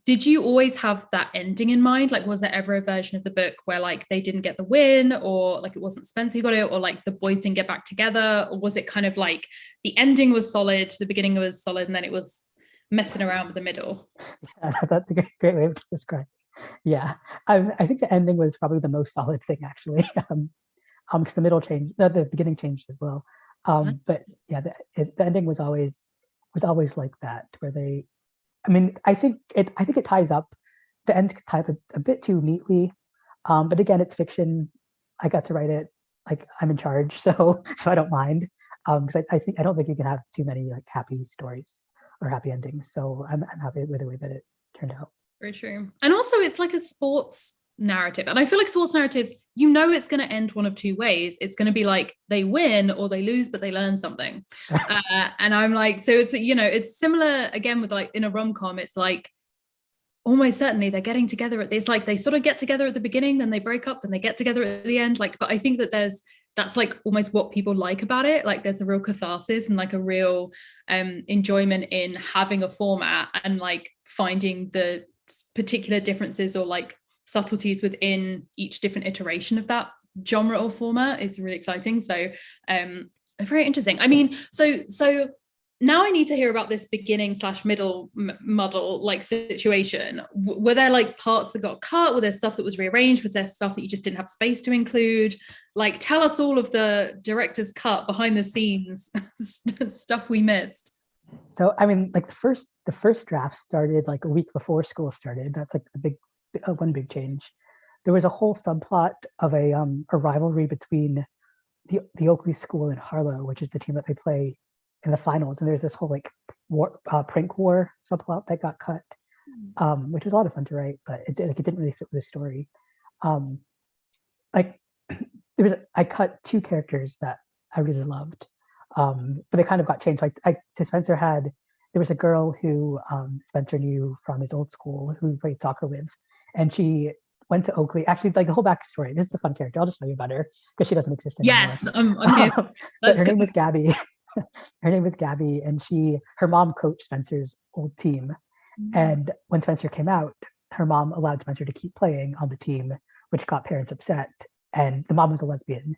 A: Did you always have that ending in mind? Like, was there ever a version of the book where like they didn't get the win, or like it wasn't Spencer who got it, or like the boys didn't get back together? Or was it kind of like the ending was solid, the beginning was solid, and then it was messing around with the middle?
B: Yeah, that's a great way to describe it. Yeah, I think the ending was probably the most solid thing actually, because the middle changed, the beginning changed as well. But yeah, the ending was always like that, where they. I mean, I think it ties up. The ends tie up a bit too neatly, but again, it's fiction. I got to write it. Like, I'm in charge, so I don't mind. Because I don't think you can have too many like happy stories or happy endings. So I'm happy with the way that it turned out.
A: Very true. And also, it's like a sports narrative, and I feel like sports narratives, it's going to end one of two ways. It's going to be like they win or they lose, but they learn something. And I'm like, so it's it's similar again with like in a rom-com. It's like almost certainly they're getting together it's like they sort of get together at the beginning, then they break up, then they get together at the end. Like, but I think that that's like almost what people like about it. Like there's a real catharsis and like a real enjoyment in having a format and like finding the particular differences or like subtleties within each different iteration of that genre or format. It's really exciting. So very interesting. I mean, so now I need to hear about this beginning slash middle muddle like situation. Were there like parts that got cut? Were there stuff that was rearranged? Was there stuff that you just didn't have space to include? Like, tell us all of the director's cut behind the scenes stuff we missed.
B: So I mean, like the first draft started like a week before school started. That's like the big one big change. There was a whole subplot of a rivalry between the Oakley School and Harlow, which is the team that they play in the finals. And there's this whole like prank war subplot that got cut, which was a lot of fun to write, but it didn't really fit with the story. Like I cut two characters that I really loved, but they kind of got changed. Like so Spencer there was a girl who Spencer knew from his old school who he played soccer with, and she went to Oakley. Actually, like the whole backstory. This is a fun character. I'll just tell you about her because she doesn't exist anymore.
A: Yes, I'm here.
B: But her name was Gabby. Her name was Gabby, and her mom coached Spencer's old team. And when Spencer came out, her mom allowed Spencer to keep playing on the team, which got parents upset. And the mom was a lesbian,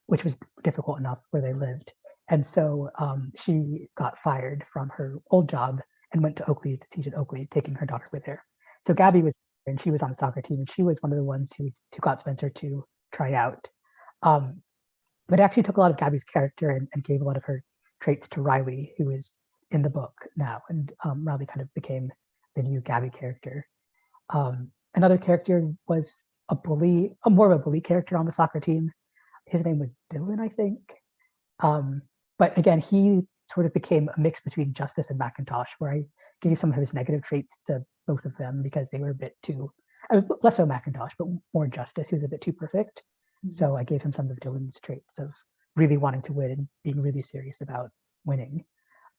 B: which was difficult enough where they lived. And so she got fired from her old job and went to Oakley to teach at Oakley, taking her daughter with her. So Gabby was there, and she was on the soccer team, and she was one of the ones who got Spencer to try out. But it actually took a lot of Gabby's character and gave a lot of her traits to Riley, who is in the book now. And Riley kind of became the new Gabby character. Another character was more of a bully character on the soccer team. His name was Dylan, I think. But again, he sort of became a mix between Justice and Macintosh, where I gave some of his negative traits to both of them because they were a bit too, less so Macintosh, but more Justice. He was a bit too perfect. So I gave him some of Dylan's traits of really wanting to win and being really serious about winning.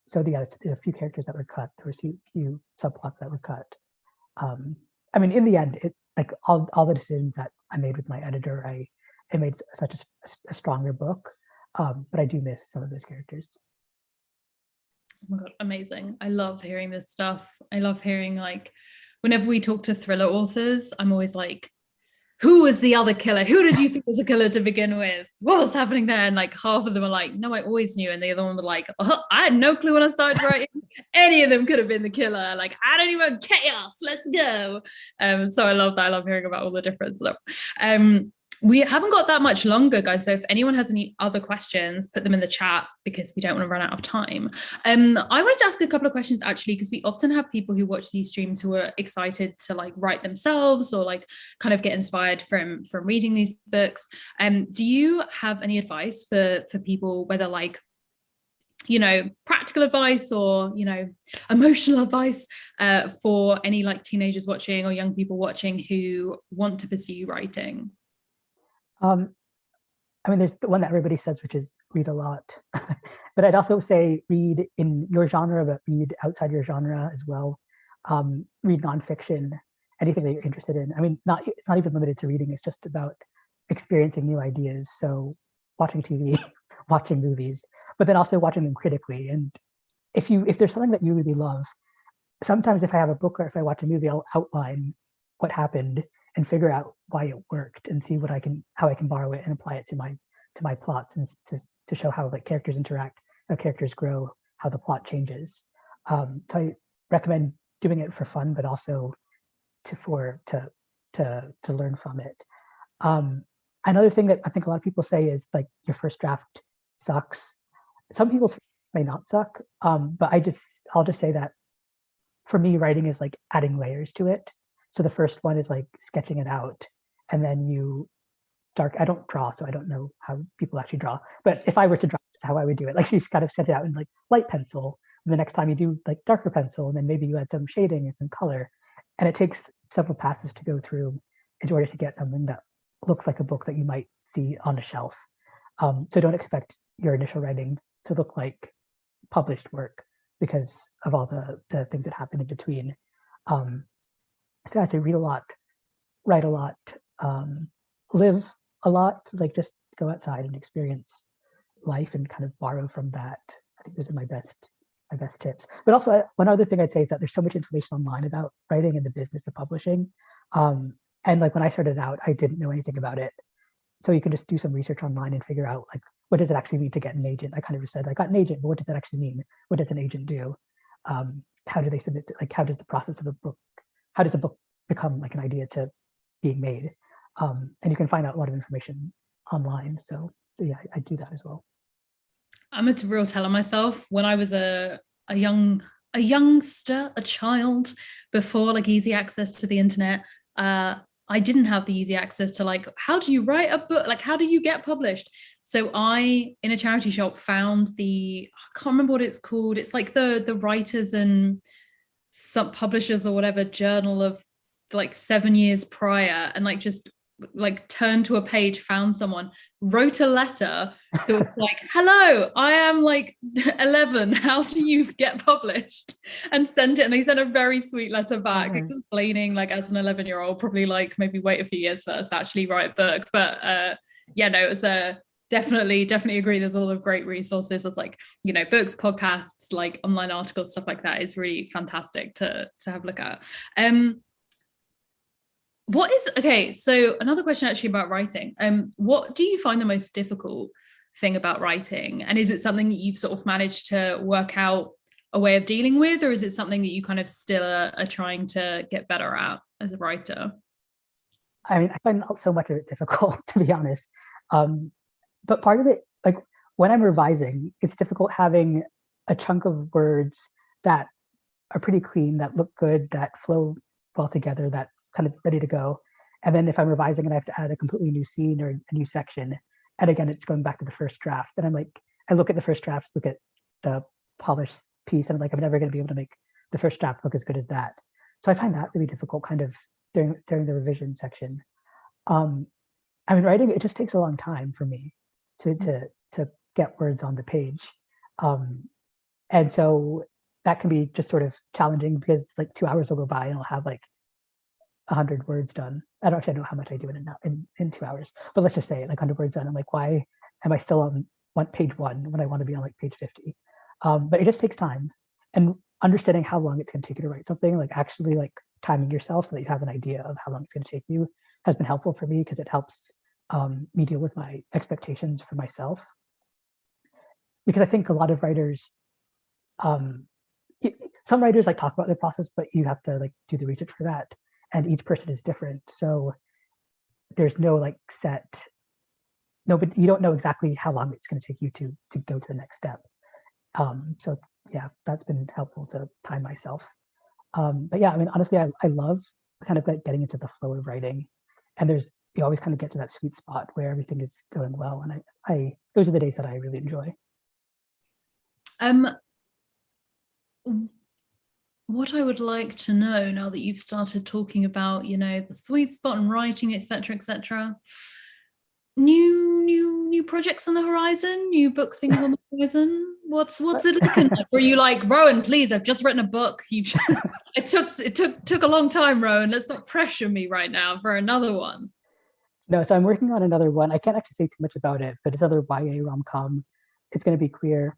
B: So yeah, there's a few characters that were cut. There were a few subplots that were cut. I mean, in the end, like all the decisions that I made with my editor, I made such a stronger book. But I do miss some of those characters.
A: Oh my God, amazing. I love hearing this stuff. I love hearing like, whenever we talk to thriller authors, I'm always like, who was the other killer? Who did you think was a killer to begin with? What was happening there? And like half of them are like, no, I always knew. And the other one were like, oh, I had no clue when I started writing. Any of them could have been the killer. Like, I don't even chaos. Let's go. So I love that. I love hearing about all the different stuff. We haven't got that much longer, guys. So if anyone has any other questions, put them in the chat because we don't want to run out of time. I wanted to ask a couple of questions actually, because we often have people who watch these streams who are excited to like write themselves or like kind of get inspired from reading these books. Do you have any advice for people, whether like, you know, practical advice or, you know, emotional advice for any like teenagers watching or young people watching who want to pursue writing?
B: I mean, there's the one that everybody says, which is read a lot. But I'd also say read in your genre, but read outside your genre as well. Read nonfiction, anything that you're interested in. I mean, it's not even limited to reading. It's just about experiencing new ideas. So watching TV, watching movies, but then also watching them critically. And if there's something that you really love, sometimes if I have a book or if I watch a movie, I'll outline what happened and figure out why it worked and see how I can borrow it and apply it to my plots and to show how like characters interact, how characters grow, how the plot changes. So I recommend doing it for fun, but also to learn from it. Another thing that I think a lot of people say is like your first draft sucks. Some people's may not suck, but I'll just say that for me, writing is like adding layers to it. So the first one is like sketching it out, and then I don't draw, so I don't know how people actually draw. But if I were to draw, this is how I would do it. Like you just kind of sketch it out in like light pencil. And the next time you do like darker pencil, and then maybe you add some shading and some color. And it takes several passes to go through in order to get something that looks like a book that you might see on a shelf. So don't expect your initial writing to look like published work because of all the things that happen in between. So I say read a lot, write a lot, live a lot, like just go outside and experience life and kind of borrow from that. I think those are my best tips. But also, one other thing I'd say is that there's so much information online about writing and the business of publishing. And like when I started out, I didn't know anything about it. So you can just do some research online and figure out like what does it actually mean to get an agent. I kind of just said I got an agent, but what does that actually mean? What does an agent do? How do they submit? Like how does the process of a book? How does a book become like an idea to being made? And you can find out a lot of information online. So yeah, I do that as well.
A: I'm a real teller myself. When I was a youngster, a child, before like easy access to the internet, I didn't have the easy access to like, how do you write a book? Like, how do you get published? So I, in a charity shop, found I can't remember what it's called. It's like the writers and some publishers or whatever journal of like 7 years prior, and like just like turned to a page, found someone, wrote a letter that was like, hello, I am like 11, how do you get published? And sent it, and they sent a very sweet letter back explaining like, as an 11-year-old, probably like maybe wait a few years first to actually write a book. But yeah, no, it was a definitely agree, there's a lot of great resources. It's like, you know, books, podcasts, like online articles, stuff like that is really fantastic to have a look at. So another question actually about writing. What do you find the most difficult thing about writing? And is it something that you've sort of managed to work out a way of dealing with, or is it something that you kind of still are trying to get better at as a writer?
B: I mean, I find so much of it difficult, to be honest. But part of it, like when I'm revising, it's difficult having a chunk of words that are pretty clean, that look good, that flow well together, that's kind of ready to go. And then if I'm revising and I have to add a completely new scene or a new section, and again, it's going back to the first draft. And I'm like, I look at the first draft, look at the polished piece, and I'm like, I'm never going to be able to make the first draft look as good as that. So I find that really difficult kind of during the revision section. I mean, writing, it just takes a long time for me to get words on the page. And so that can be just sort of challenging because like 2 hours will go by and I'll have like 100 words done. I don't actually know how much I do in 2 hours, but let's just say like 100 words done. I'm like, why am I still on page 1 when I want to be on like page 50? But it just takes time, and understanding how long it's going to take you to write something, like actually like timing yourself so that you have an idea of how long it's going to take you, has been helpful for me because it helps me deal with my expectations for myself. Because I think a lot of writers, some writers like talk about their process, but you have to like do the research for that, and each person is different. So there's no like set, nobody, you don't know exactly how long it's going to take you to go to the next step. So yeah, that's been helpful to time myself. But yeah, I mean, honestly, I love kind of like getting into the flow of writing, and you always kind of get to that sweet spot where everything is going well, and I those are the days that I really enjoy.
A: What I would like to know now that you've started talking about, you know, the sweet spot and writing, etc., new projects on the horizon, new book things on the horizon. What's it looking like? Were you like, Rowan, please, I've just written a book. It took a long time, Rowan. Let's not pressure me right now for another one.
B: No, so I'm working on another one. I can't actually say too much about it, but it's another YA rom-com. It's going to be queer.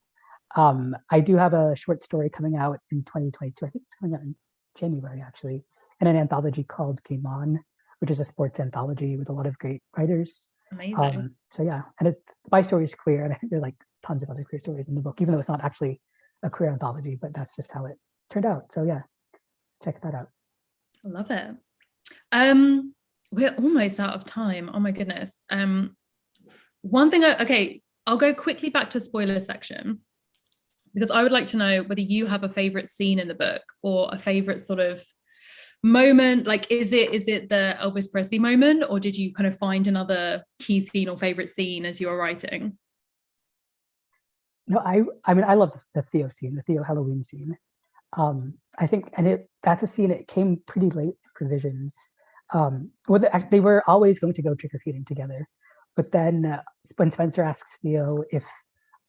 B: I do have a short story coming out in 2022. I think it's coming out in January, actually, in an anthology called Game On, which is a sports anthology with a lot of great writers.
A: Amazing.
B: So yeah, and my story is queer, and I think there are like tons of other queer stories in the book, even though it's not actually a queer anthology, but that's just how it turned out. So yeah, check that out.
A: I love it. We're almost out of time. Oh my goodness. One thing, okay, I'll go quickly back to spoiler section, because I would like to know whether you have a favorite scene in the book or a favorite sort of moment. Like, is it the Elvis Presley moment, or did you kind of find another key scene or favorite scene as you were writing?
B: No, I mean, I love the Theo scene, the Theo Halloween scene. I think, and that's a scene, it came pretty late in Provisions. Well, they were always going to go trick-or-treating together. But then when Spencer asks Theo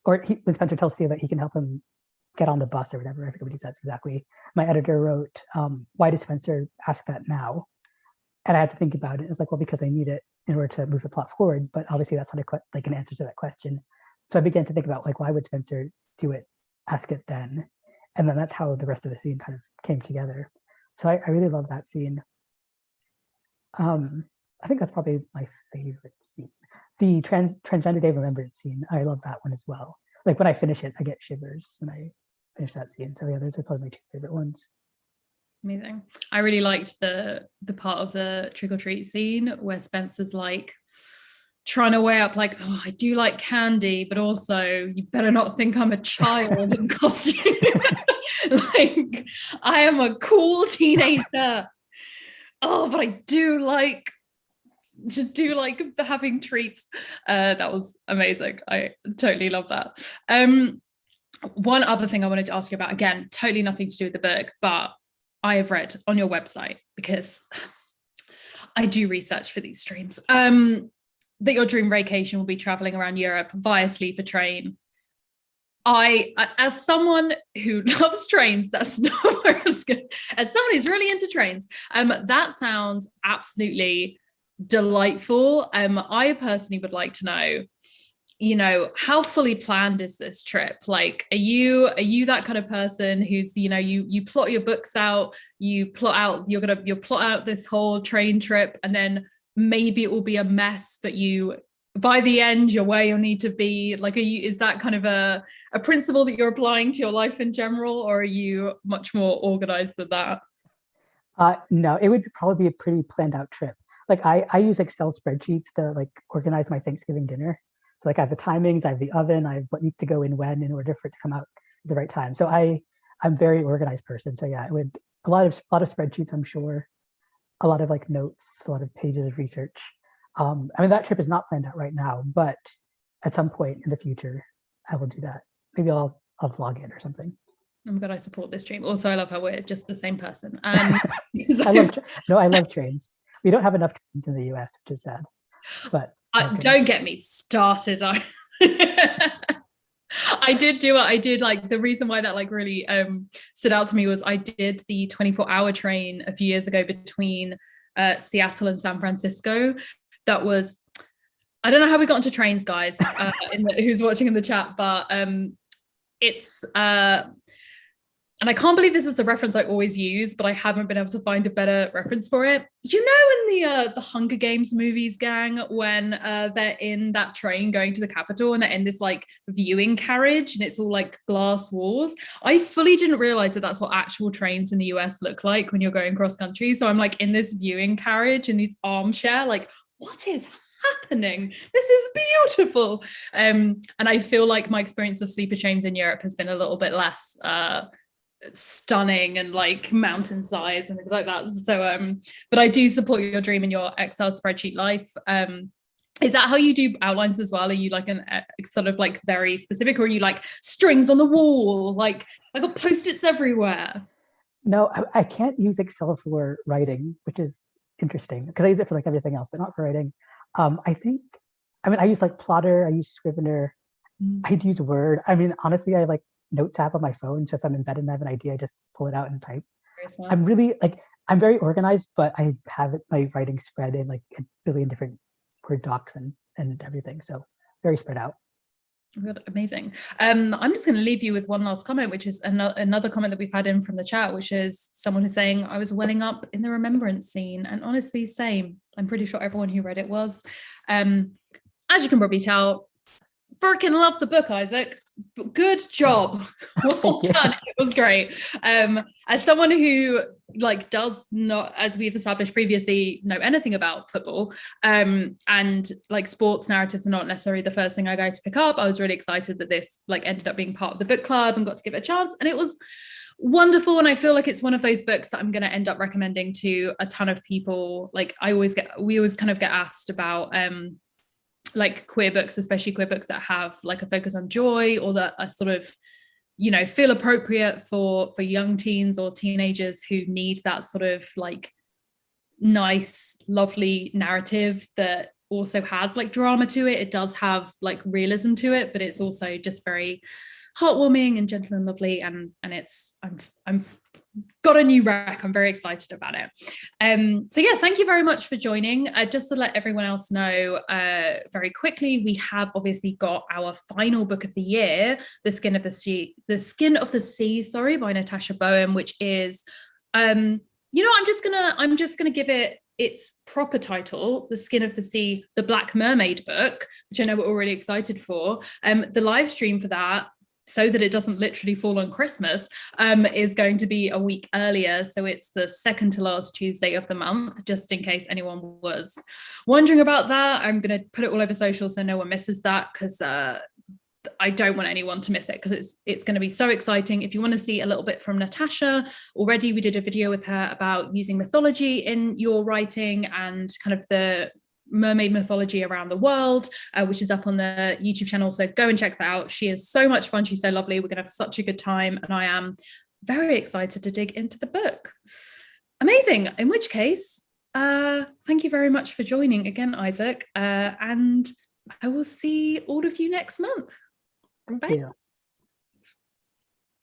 B: when Spencer tells Theo that he can help him get on the bus or whatever. I think what he says exactly. My editor wrote, why does Spencer ask that now? And I had to think about it. It's like, well, because I need it in order to move the plot forward. But obviously that's not like an answer to that question. So I began to think about like, why would Spencer do it? Ask it then. And then that's how the rest of the scene kind of came together. So I really love that scene. I think that's probably my favorite scene. The Transgender Day Remembrance scene, I love that one as well. Like when I finish it, I get shivers when I finish that scene. So yeah, those are probably my two favorite ones.
A: Amazing. I really liked the part of the trick or treat scene where Spencer's like trying to weigh up like, oh, I do like candy, but also you better not think I'm a child in costume. Like, I am a cool teenager. Oh, but I do like having treats. That was amazing. I totally love that. One other thing I wanted to ask you about, again, totally nothing to do with the book, but I have read on your website, because I do research for these streams, that your dream vacation will be traveling around Europe via sleeper train. As someone who loves trains, that's not where I was going. As someone who's really into trains, that sounds absolutely delightful. I personally would like to know, how fully planned is this trip? Like, are you that kind of person who's, you plot your books out, you'll plot out this whole train trip, and then maybe it will be a mess, but by the end you're where you'll need to be? Like, is that kind of a principle that you're applying to your life in general, or are you much more organized than that?
B: No, it would probably be a pretty planned out trip. Like I use Excel spreadsheets to like organize my Thanksgiving dinner. So like I have the timings, I have the oven, I have what needs to go in when in order for it to come out at the right time. So I'm a very organized person. So yeah, it would a lot of spreadsheets, I'm sure, a lot of like notes, a lot of pages of research. I mean, that trip is not planned out right now, but at some point in the future, I will do that. Maybe I'll vlog it or something.
A: Oh my God, I support this dream. Also, I love how we're just the same person.
B: I love trains. We don't have enough trains in the US, which is sad. But
A: don't get me started. I did like, the reason why that like really stood out to me was I did the 24-hour train a few years ago between Seattle and San Francisco. That was, I don't know how we got into trains, guys, who's watching in the chat, but it's and I can't believe this is a reference I always use, but I haven't been able to find a better reference for it. You know, in the Hunger Games movies, gang, when they're in that train going to the Capitol and they're in this like viewing carriage and it's all like glass walls. I fully didn't realize that that's what actual trains in the US look like when you're going cross country. So I'm like in this viewing carriage in these armchair, like, what is happening? This is beautiful. And I feel like my experience of sleeper trains in Europe has been a little bit less stunning and like mountainsides and things like that. So but I do support your dream in your Excel spreadsheet life. Is that how you do outlines as well? Are you like sort of like very specific, or are you like strings on the wall? Like I got post-its everywhere.
B: No, I can't use Excel for writing, which is interesting because I use it for like everything else, but not for writing. I use like Plotter, I use Scrivener, I'd use Word. I mean, honestly, I have like Notes app on my phone. So if I'm in bed and I have an idea, I just pull it out and type. I'm really like, I'm very organized, but I have my writing spread in like a billion different Word docs and everything. So very spread out.
A: Good, amazing. I'm just going to leave you with one last comment, which is another comment that we've had in from the chat, which is someone who's saying, I was welling up in the remembrance scene, and honestly, same. I'm pretty sure everyone who read it was. As you can probably tell, freaking love the book, Isaac. Good job. Well done. It was great. As someone who like does not, as we've established previously, know anything about football, and like sports narratives are not necessarily the first thing I go to pick up, I was really excited that this like ended up being part of the book club and got to give it a chance, and it was wonderful. And I feel like it's one of those books that I'm going to end up recommending to a ton of people. Like we always kind of get asked about like queer books, especially queer books that have like a focus on joy, or that are sort of, you know, feel appropriate for young teens or teenagers who need that sort of like nice, lovely narrative that also has like drama to it. It does have like realism to it, but it's also just very heartwarming and gentle and lovely, and it's I'm got a new rec. I'm very excited about it. So yeah, thank you very much for joining. Just to let everyone else know very quickly, we have obviously got our final book of the year, The Skin of the Sea, sorry, by Natasha Bowen, which is I'm just gonna give it its proper title, The Skin of the Sea, the Black Mermaid book, which I know we're already excited for. The live stream for that, so that it doesn't literally fall on Christmas, is going to be a week earlier. So it's the second to last Tuesday of the month, just in case anyone was wondering about that. I'm going to put it all over social so no one misses that, because I don't want anyone to miss it, because it's going to be so exciting. If you want to see a little bit from Natasha, already we did a video with her about using mythology in your writing and kind of the mermaid mythology around the world, which is up on the YouTube channel, so go and check that out. She is so much fun, she's so lovely, we're gonna have such a good time, and I am very excited to dig into the book. Amazing. In which case, thank you very much for joining again, Isaac, and I will see all of you next month.
B: Thank
A: Bye.
B: you.